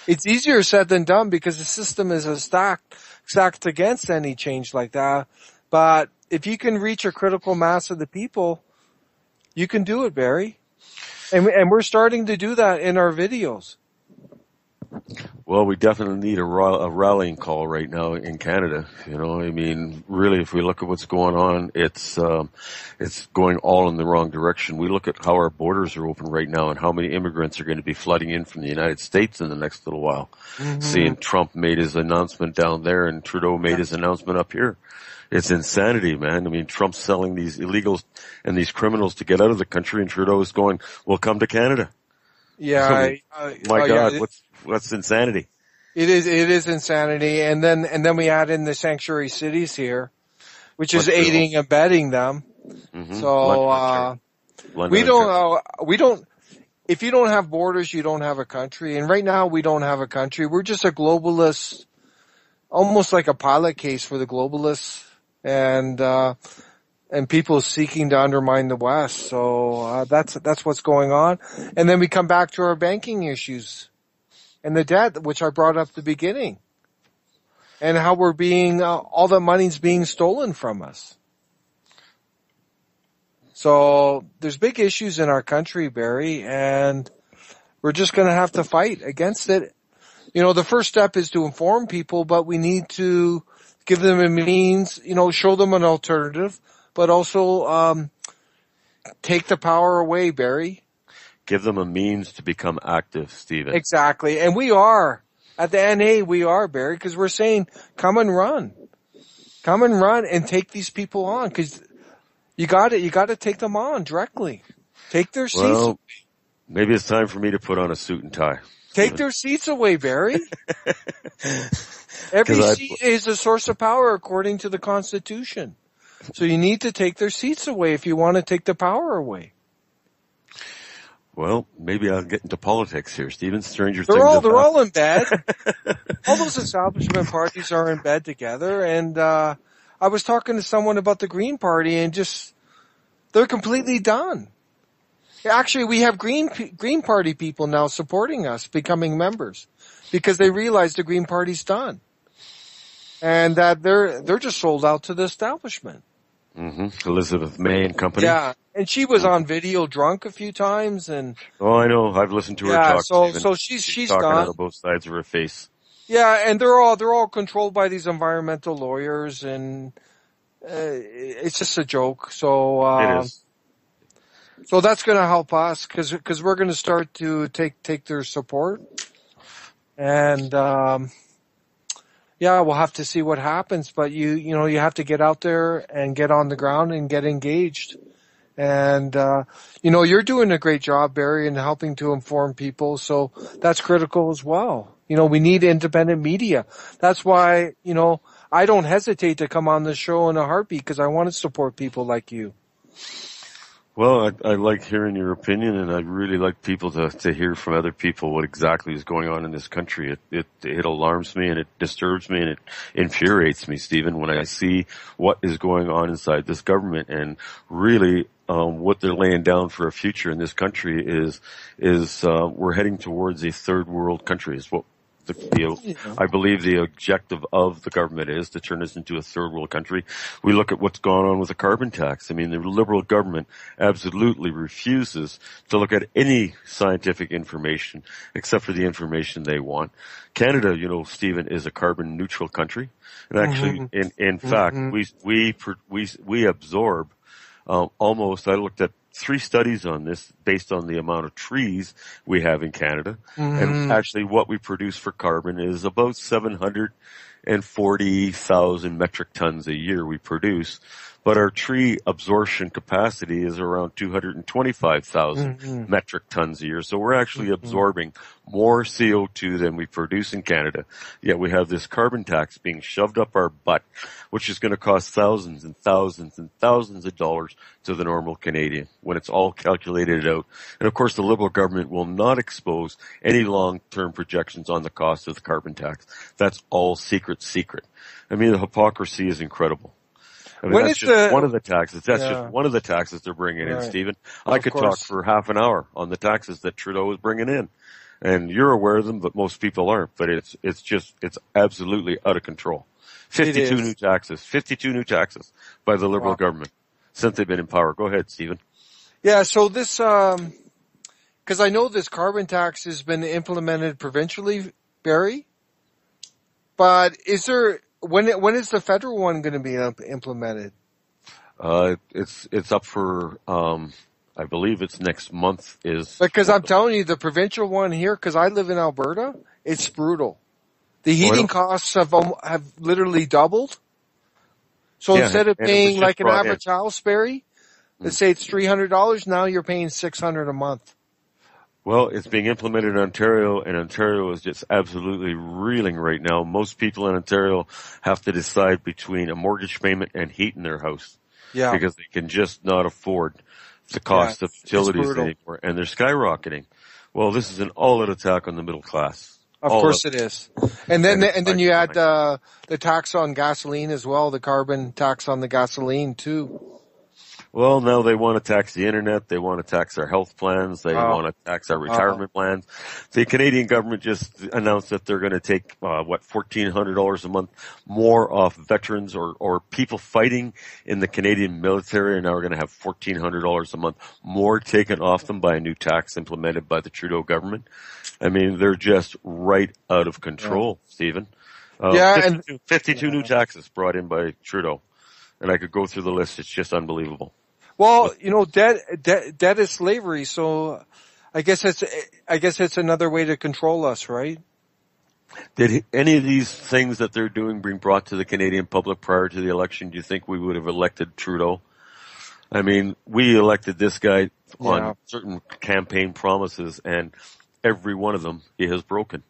It's easier said than done because the system is stacked against any change like that. But if you can reach a critical mass of the people, you can do it, Barry. And we're starting to do that in our videos. Well, we definitely need a rallying call right now in Canada. You know, I mean, really, if we look at what's going on, it's going all in the wrong direction. We look at how our borders are open right now and how many immigrants are going to be flooding in from the United States in the next little while. Mm-hmm. Seeing Trump made his announcement down there and Trudeau made his announcement up here. It's insanity, man. I mean, Trump's selling these illegals and these criminals to get out of the country, and Trudeau's going, "Well, come to Canada." Yeah. My God, what's insanity? It is insanity. And then we add in the sanctuary cities here, which is aiding and abetting them. Mm-hmm. So, we don't, if you don't have borders, you don't have a country. And right now we don't have a country. We're just a globalist, almost like a pilot case for the globalists and people seeking to undermine the West. So, that's what's going on. And then we come back to our banking issues and the debt, which I brought up at the beginning, and how we're being, all the money's being stolen from us. So there's big issues in our country, Barry, and we're just going to have to fight against it. You know, the first step is to inform people, but we need to give them a means, you know, show them an alternative, but also take the power away, Barry. Give them a means to become active, Stephen. Exactly. And we are. At the NA, we are, Barry, because we're saying, come and run. Come and run and take these people on, because you got to take them on directly. Take their seats. Well, maybe it's time for me to put on a suit and tie. Take their seats away, Barry. Every seat is a source of power according to the Constitution. So you need to take their seats away if you want to take the power away. Well, maybe I'll get into politics here, Stephen. Stranger they're things. They're all in bed. All those establishment parties are in bed together. And I was talking to someone about the Green Party, and they're completely done. Actually, we have Green Party people now supporting us, becoming members, because they realize the Green Party's done, and that they're just sold out to the establishment. Mm-hmm. Elizabeth May and company. Yeah, and she was on video drunk a few times, and I know. I've listened to her talk. So she's talking gone out of both sides of her face. Yeah, and they're all controlled by these environmental lawyers, and it's just a joke. So it is. So that's going to help us because we're going to start to take their support, and we'll have to see what happens. But you have to get out there and get on the ground and get engaged. And you're doing a great job, Barry, in helping to inform people. So that's critical as well. We need independent media. That's why I don't hesitate to come on the show in a heartbeat, because I want to support people like you. Well, I like hearing your opinion, and I really like people to hear from other people what exactly is going on in this country. It alarms me, and it disturbs me, and it infuriates me, Stephen, when I see what is going on inside this government, and really what they're laying down for a future in this country is we're heading towards a third world country, is what I believe the objective of the government is to turn us into a third world country. We look at what's gone on with the carbon tax. I mean, the Liberal government absolutely refuses to look at any scientific information except for the information they want. Canada, Stephen, is a carbon neutral country. And actually, in fact, we absorb almost, I looked at 3 studies on this based on the amount of trees we have in Canada. And actually what we produce for carbon is about 740,000 metric tons a year we produce. But our tree absorption capacity is around 225,000 metric tons a year. So we're actually absorbing more CO2 than we produce in Canada. Yet we have this carbon tax being shoved up our butt, which is going to cost thousands and thousands and thousands of dollars to the normal Canadian when it's all calculated out. And of course, the Liberal government will not expose any long-term projections on the cost of the carbon tax. That's all secret. I mean, the hypocrisy is incredible. I mean, that's just one of the taxes. That's just one of the taxes they're bringing in, Stephen. I could talk for half an hour on the taxes that Trudeau is bringing in. And you're aware of them, but most people aren't. But it's absolutely out of control. 52 new taxes by the Liberal government since they've been in power. Go ahead, Stephen. Yeah, so this, cause I know this carbon tax has been implemented provincially, Barry, but when is the federal one going to be implemented? It's up for, I believe it's next month Because I'm telling you, the provincial one here, cause I live in Alberta, it's brutal. The heating costs have literally doubled. So instead of paying like an average house, Barry, let's say it's $300, now you're paying $600 a month. Well, it's being implemented in Ontario, and Ontario is just absolutely reeling right now. Most people in Ontario have to decide between a mortgage payment and heat in their house. Yeah. Because they can just not afford the cost of utilities anymore, and they're skyrocketing. Well, this is an all-out attack on the middle class. Of course it is. And then you add the tax on gasoline as well, the carbon tax on the gasoline too. Well, now they want to tax the internet. They want to tax our health plans. They want to tax our retirement plans. The Canadian government just announced that they're going to take, $1,400 a month more off veterans or people fighting in the Canadian military, and now we're going to have $1,400 a month more taken off them by a new tax implemented by the Trudeau government. I mean, they're just right out of control, Stephen. 52 new taxes brought in by Trudeau. And I could go through the list. It's just unbelievable. Well, debt is slavery. So I guess it's another way to control us, right? Did any of these things that they're doing bring brought to the Canadian public prior to the election? Do you think we would have elected Trudeau? I mean, we elected this guy on certain campaign promises, and every one of them he has broken.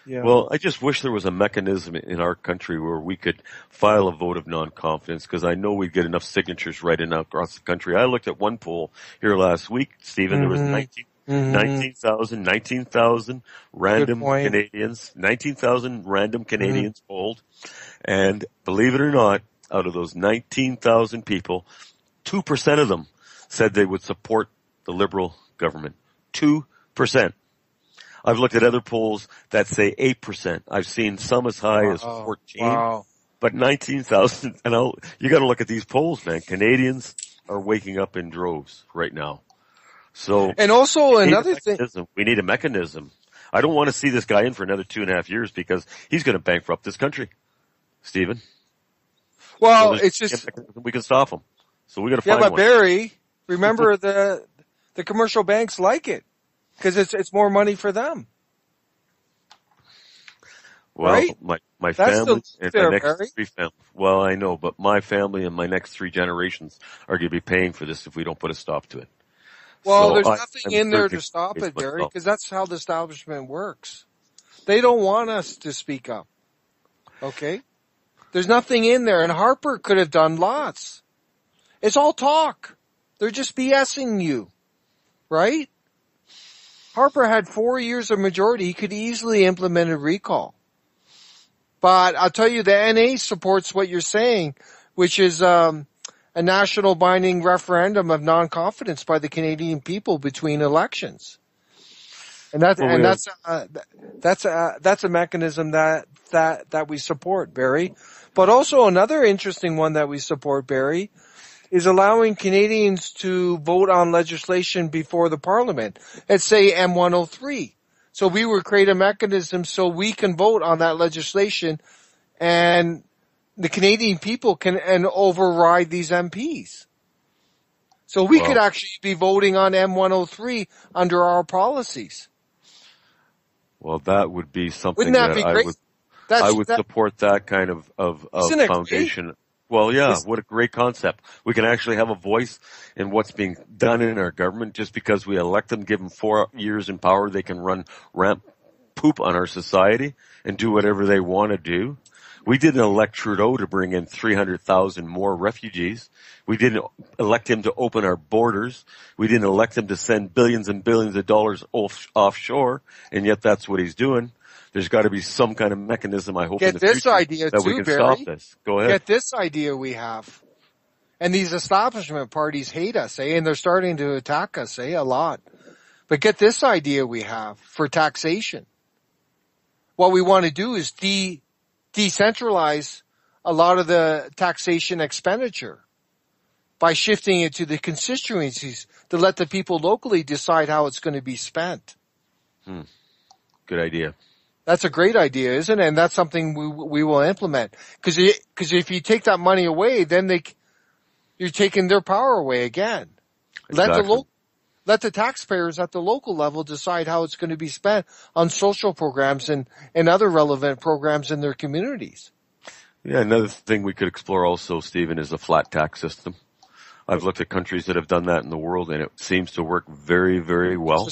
Yeah. Well, I just wish there was a mechanism in our country where we could file a vote of non-confidence, because I know we'd get enough signatures right enough across the country. I looked at one poll here last week, Stephen. There was 19,000 random Canadians, 19,000 random Canadians polled. And believe it or not, out of those 19,000 people, 2% of them said they would support the Liberal government. 2%. I've looked at other polls that say 8%. I've seen some as high as 14. Wow. But 19,000, and you got to look at these polls, man. Canadians are waking up in droves right now. So, and also another thing, we need a mechanism. I don't want to see this guy in for another 2.5 years, because he's going to bankrupt this country, Stephen. Well, it's just we can stop him. So we got to find one. Yeah, but Barry, remember the commercial banks like it. Because it's more money for them. Well, right? my family and my next 3 families. Well, I know, but my family and my next 3 generations are going to be paying for this if we don't put a stop to it. Well, so there's nothing in there to stop it, Barry, because that's how the establishment works. They don't want us to speak up. Okay? There's nothing in there, and Harper could have done lots. It's all talk. They're just BSing you. Right? Harper had 4 years of majority. He could easily implement a recall. But I'll tell you, the NA supports what you're saying, which is a national binding referendum of non-confidence by the Canadian people between elections. And that's Well, and that's a mechanism that we support, Barry. But also another interesting one that we support, Barry, is allowing Canadians to vote on legislation before the Parliament. Let's say M103. So we would create a mechanism so we can vote on that legislation, and the Canadian people can override these MPs. So we could actually be voting on M103 under our policies. Well, that would be something Wouldn't that be great? I would support that kind of foundation. Great? Well, yeah, what a great concept. We can actually have a voice in what's being done in our government. Just because we elect them, give them 4 years in power, they can run poop on our society and do whatever they want to do. We didn't elect Trudeau to bring in 300,000 more refugees. We didn't elect him to open our borders. We didn't elect him to send billions and billions of dollars offshore, and yet that's what he's doing. There's got to be some kind of mechanism, I hope, in the future that we can stop this. Go ahead. Get this idea we have. And these establishment parties hate us, and they're starting to attack us, a lot. But get this idea we have for taxation. What we want to do is decentralize a lot of the taxation expenditure by shifting it to the constituencies to let the people locally decide how it's going to be spent. Good idea. That's a great idea, isn't it? And that's something we will implement. Because if you take that money away, then you're taking their power away again. Exactly. Let the taxpayers at the local level decide how it's going to be spent on social programs and other relevant programs in their communities. Yeah, another thing we could explore also, Stephen, is a flat tax system. I've looked at countries that have done that in the world, and it seems to work very, very well.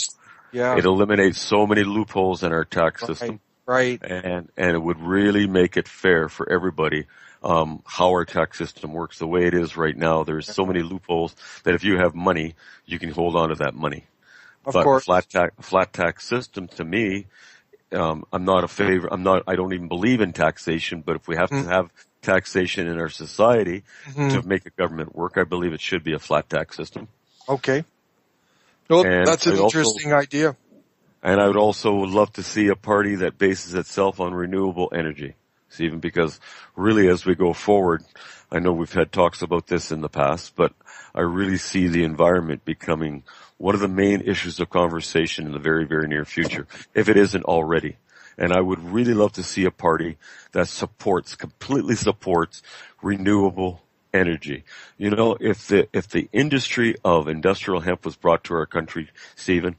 Yeah. It eliminates so many loopholes in our tax system. Right. And it would really make it fair for everybody, how our tax system works. The way it is right now, there's so many loopholes that if you have money, you can hold on to that money. Of course. Flat tax system, to me, I'm not a favor. I don't even believe in taxation, but if we have to have taxation in our society to make a government work, I believe it should be a flat tax system. Okay. Well, that's an interesting idea. And I would also love to see a party that bases itself on renewable energy, Stephen, because really as we go forward, I know we've had talks about this in the past, but I really see the environment becoming one of the main issues of conversation in the very, very near future, if it isn't already. And I would really love to see a party that completely supports renewable energy. You know, if the industry of industrial hemp was brought to our country, Stephen,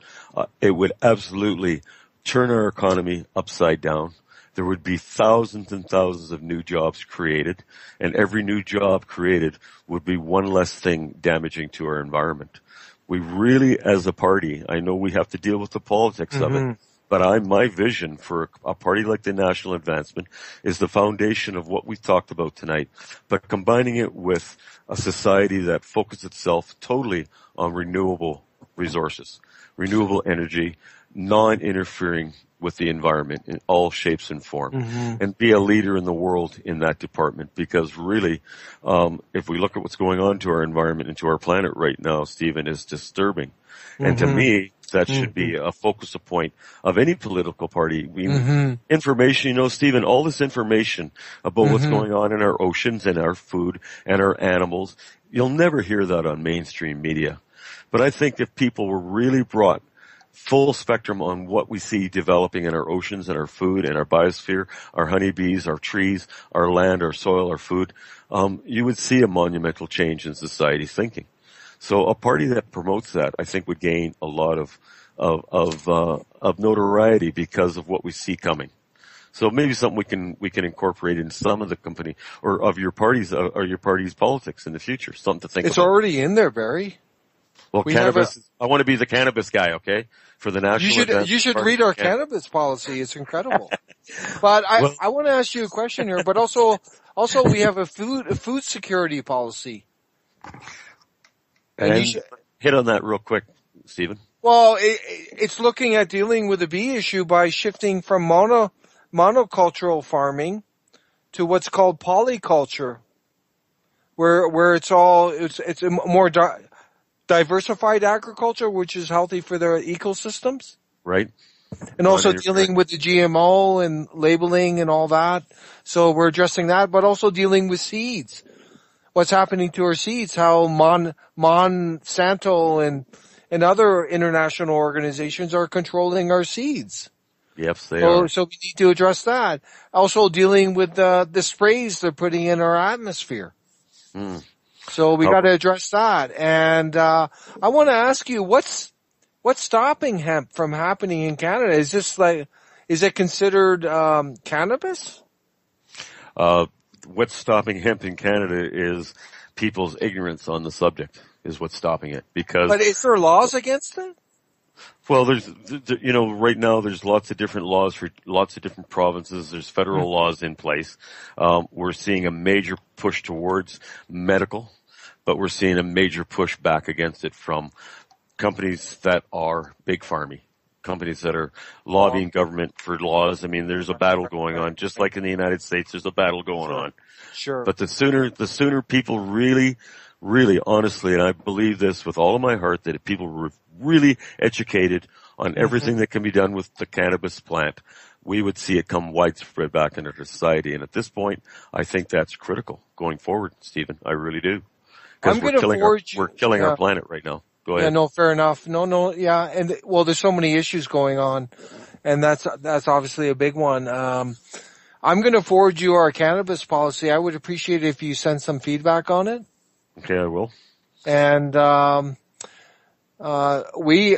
it would absolutely turn our economy upside down. There would be thousands and thousands of new jobs created, and every new job created would be one less thing damaging to our environment. We really, as a party, I know we have to deal with the politics of it, but my vision for a party like the National Advancement is the foundation of what we've talked about tonight, but combining it with a society that focuses itself totally on renewable resources, renewable energy, non-interfering with the environment in all shapes and form, and be a leader in the world in that department. Because really, if we look at what's going on to our environment and to our planet right now, Stephen, is disturbing. And to me, that should be a focus point of any political party. Information, you know, Stephen, all this information about what's going on in our oceans and our food and our animals, you'll never hear that on mainstream media. But I think if people were really brought full spectrum on what we see developing in our oceans and our food and our biosphere, our honeybees, our trees, our land, our soil, our food, you would see a monumental change in society's thinking. So a party that promotes that, I think, would gain a lot of notoriety because of what we see coming. So maybe something we can incorporate in some of the company or of your party's politics in the future. Something to think about. It's already in there, Barry. Well, cannabis. I want to be the cannabis guy, okay? For the national. You should read our cannabis policy. It's incredible. But I want to ask you a question here. But also we have a food security policy. And hit on that real quick, Stephen. Well, it's looking at dealing with the bee issue by shifting from monocultural farming to what's called polyculture, where it's a more diversified agriculture, which is healthy for the ecosystems. Right. And also dealing with the GMO and labeling and all that. So we're addressing that, but also dealing with seeds. What's happening to our seeds, how Monsanto and other international organizations are controlling our seeds. Yes, they are. So we need to address that. Also dealing with the sprays they're putting in our atmosphere. So we got to address that. And I want to ask you, what's stopping hemp from happening in Canada? Is it considered cannabis? What's stopping hemp in Canada is people's ignorance on the subject is what's stopping it. But is there laws against it? Well, right now there's lots of different laws for lots of different provinces. There's federal laws in place. We're seeing a major push towards medical, but we're seeing a major push back against it from companies that are big farmy, companies that are lobbying government for laws. I mean, there's a battle going on, just like in the United States, there's a battle going on. Sure. But the sooner people really, honestly, and I believe this with all of my heart, that if people were really educated on everything that can be done with the cannabis plant, we would see it come widespread back into society. And at this point, I think that's critical going forward, Stephen. I really do. Because we're killing our planet right now. Go ahead. Yeah, no, fair enough. No, yeah. And well, there's so many issues going on, and that's obviously a big one. I'm going to forward you our cannabis policy. I would appreciate it if you send some feedback on it. Okay, I will. And we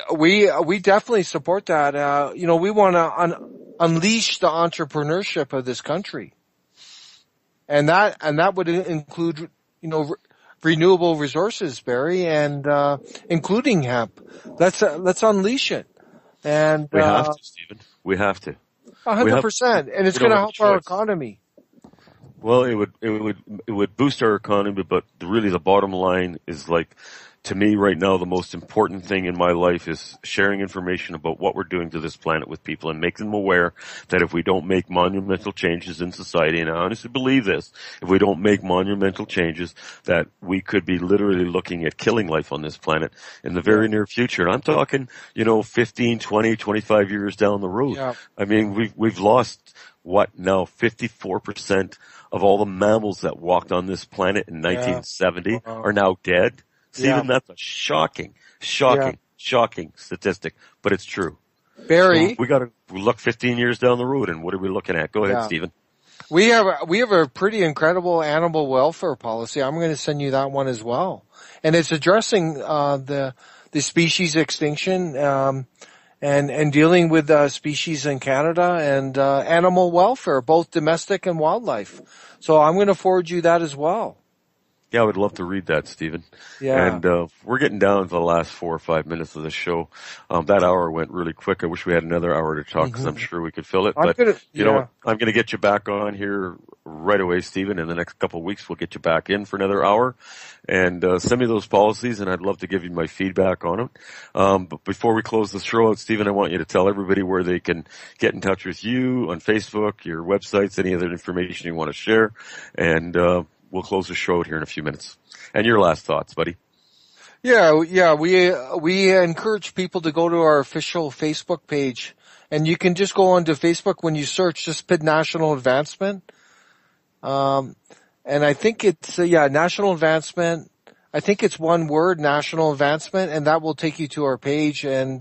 definitely support that. We want to unleash the entrepreneurship of this country, and that would include renewable resources, Barry, and including hemp. Let's unleash it. And we have to, Stephen. We have to. 100%, and it's going to help our economy. Well, it would boost our economy, but really the bottom line is, like, to me right now, the most important thing in my life is sharing information about what we're doing to this planet with people and making them aware that if we don't make monumental changes in society, and I honestly believe this, if we don't make monumental changes, that we could be literally looking at killing life on this planet in the very near future. And I'm talking, 15, 20, 25 years down the road. Yeah. I mean, we've lost, 54% of all the mammals that walked on this planet in 1970 are now dead. Stephen, that's a shocking statistic, but it's true. Barry, so we got to look 15 years down the road, and what are we looking at? Go ahead, Stephen. We have a pretty incredible animal welfare policy. I'm going to send you that one as well, and it's addressing the species extinction and dealing with species in Canada and animal welfare, both domestic and wildlife. So I'm going to forward you that as well. Yeah, I would love to read that, Stephen. Yeah. And we're getting down to the last 4 or 5 minutes of the show. That hour went really quick. I wish we had another hour to talk because I'm sure we could fill it. But you know what? I'm going to get you back on here right away, Stephen. In the next couple of weeks, we'll get you back in for another hour. And send me those policies, and I'd love to give you my feedback on them. But before we close the show out, Stephen, I want you to tell everybody where they can get in touch with you on Facebook, your websites, any other information you want to share. And we'll close the show out here in a few minutes. And your last thoughts, buddy. Yeah. We encourage people to go to our official Facebook page, and you can just go onto Facebook when you search, just put National Advancement. And I think it's, National Advancement. I think it's one word, National Advancement, and that will take you to our page, and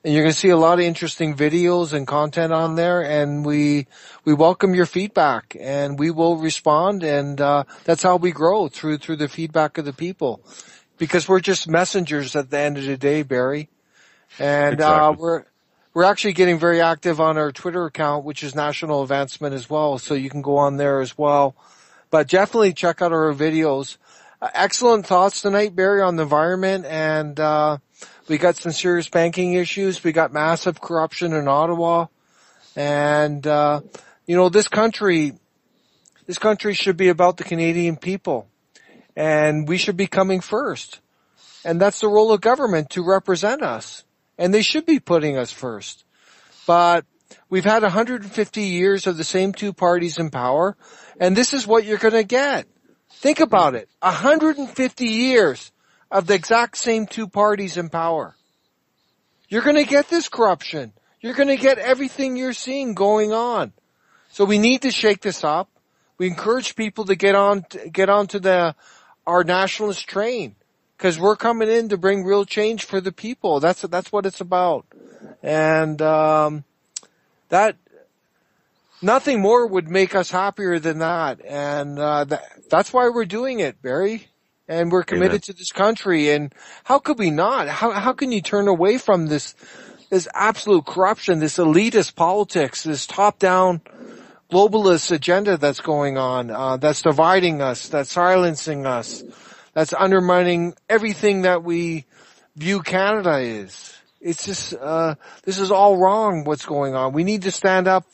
you're going to see a lot of interesting videos and content on there, and we welcome your feedback, and we will respond, and that's how we grow, through the feedback of the people, because we're just messengers at the end of the day, Barry. And exactly. We're actually getting very active on our Twitter account, which is National Advancement as well, so you can go on there as well. But definitely check out our videos. Excellent thoughts tonight, Barry, on the environment, and we got some serious banking issues. We got massive corruption in Ottawa. And, this country should be about the Canadian people. And we should be coming first. And that's the role of government, to represent us. And they should be putting us first. But we've had 150 years of the same two parties in power. And this is what you're going to get. Think about it. 150 years of the exact same two parties in power. You're going to get this corruption. you're going to get everything you're seeing going on. So we need to shake this up. We encourage people to get onto our nationalist train, because we're coming in to bring real change for the people. That's what it's about. And that nothing more would make us happier than that. And that's why we're doing it, Barry. And we're committed to this country. And how could we not? How can you turn away from this absolute corruption, this elitist politics, this top-down globalist agenda that's going on, that's dividing us, that's silencing us, that's undermining everything that we view Canada is. It's just, this is all wrong, what's going on. We need to stand up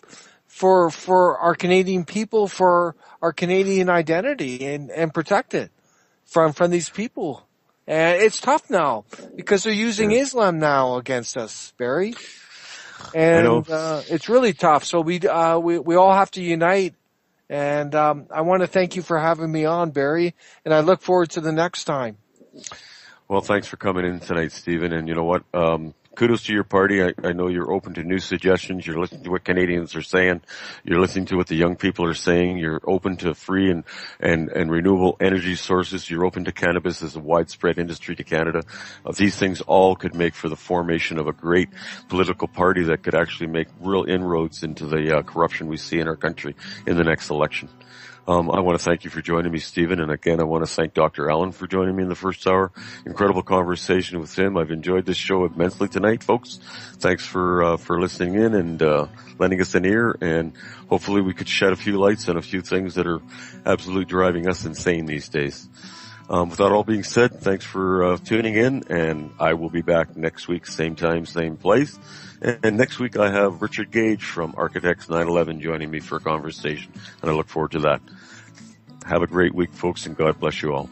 for our Canadian people, for our Canadian identity, and protect it from these people. And it's tough now, because they're using Islam now against us, Barry. And it's really tough. So we all have to unite. And I want to thank you for having me on, Barry, and I look forward to the next time. Well, thanks for coming in tonight, Stephen. And you know what? Kudos to your party. I know you're open to new suggestions. You're listening to what Canadians are saying. You're listening to what the young people are saying. You're open to free and renewable energy sources. You're open to cannabis as a widespread industry to Canada. These things all could make for the formation of a great political party that could actually make real inroads into the corruption we see in our country in the next election. I want to thank you for joining me, Stephen, and again, I want to thank Dr. Allen for joining me in the first hour. Incredible conversation with him. I've enjoyed this show immensely tonight, folks. Thanks for listening in and lending us an ear, and hopefully we could shed a few lights on a few things that are absolutely driving us insane these days. With that all being said, thanks for tuning in, and I will be back next week, same time, same place. And next week I have Richard Gage from Architects 9/11 joining me for a conversation, and I look forward to that. Have a great week, folks, and God bless you all.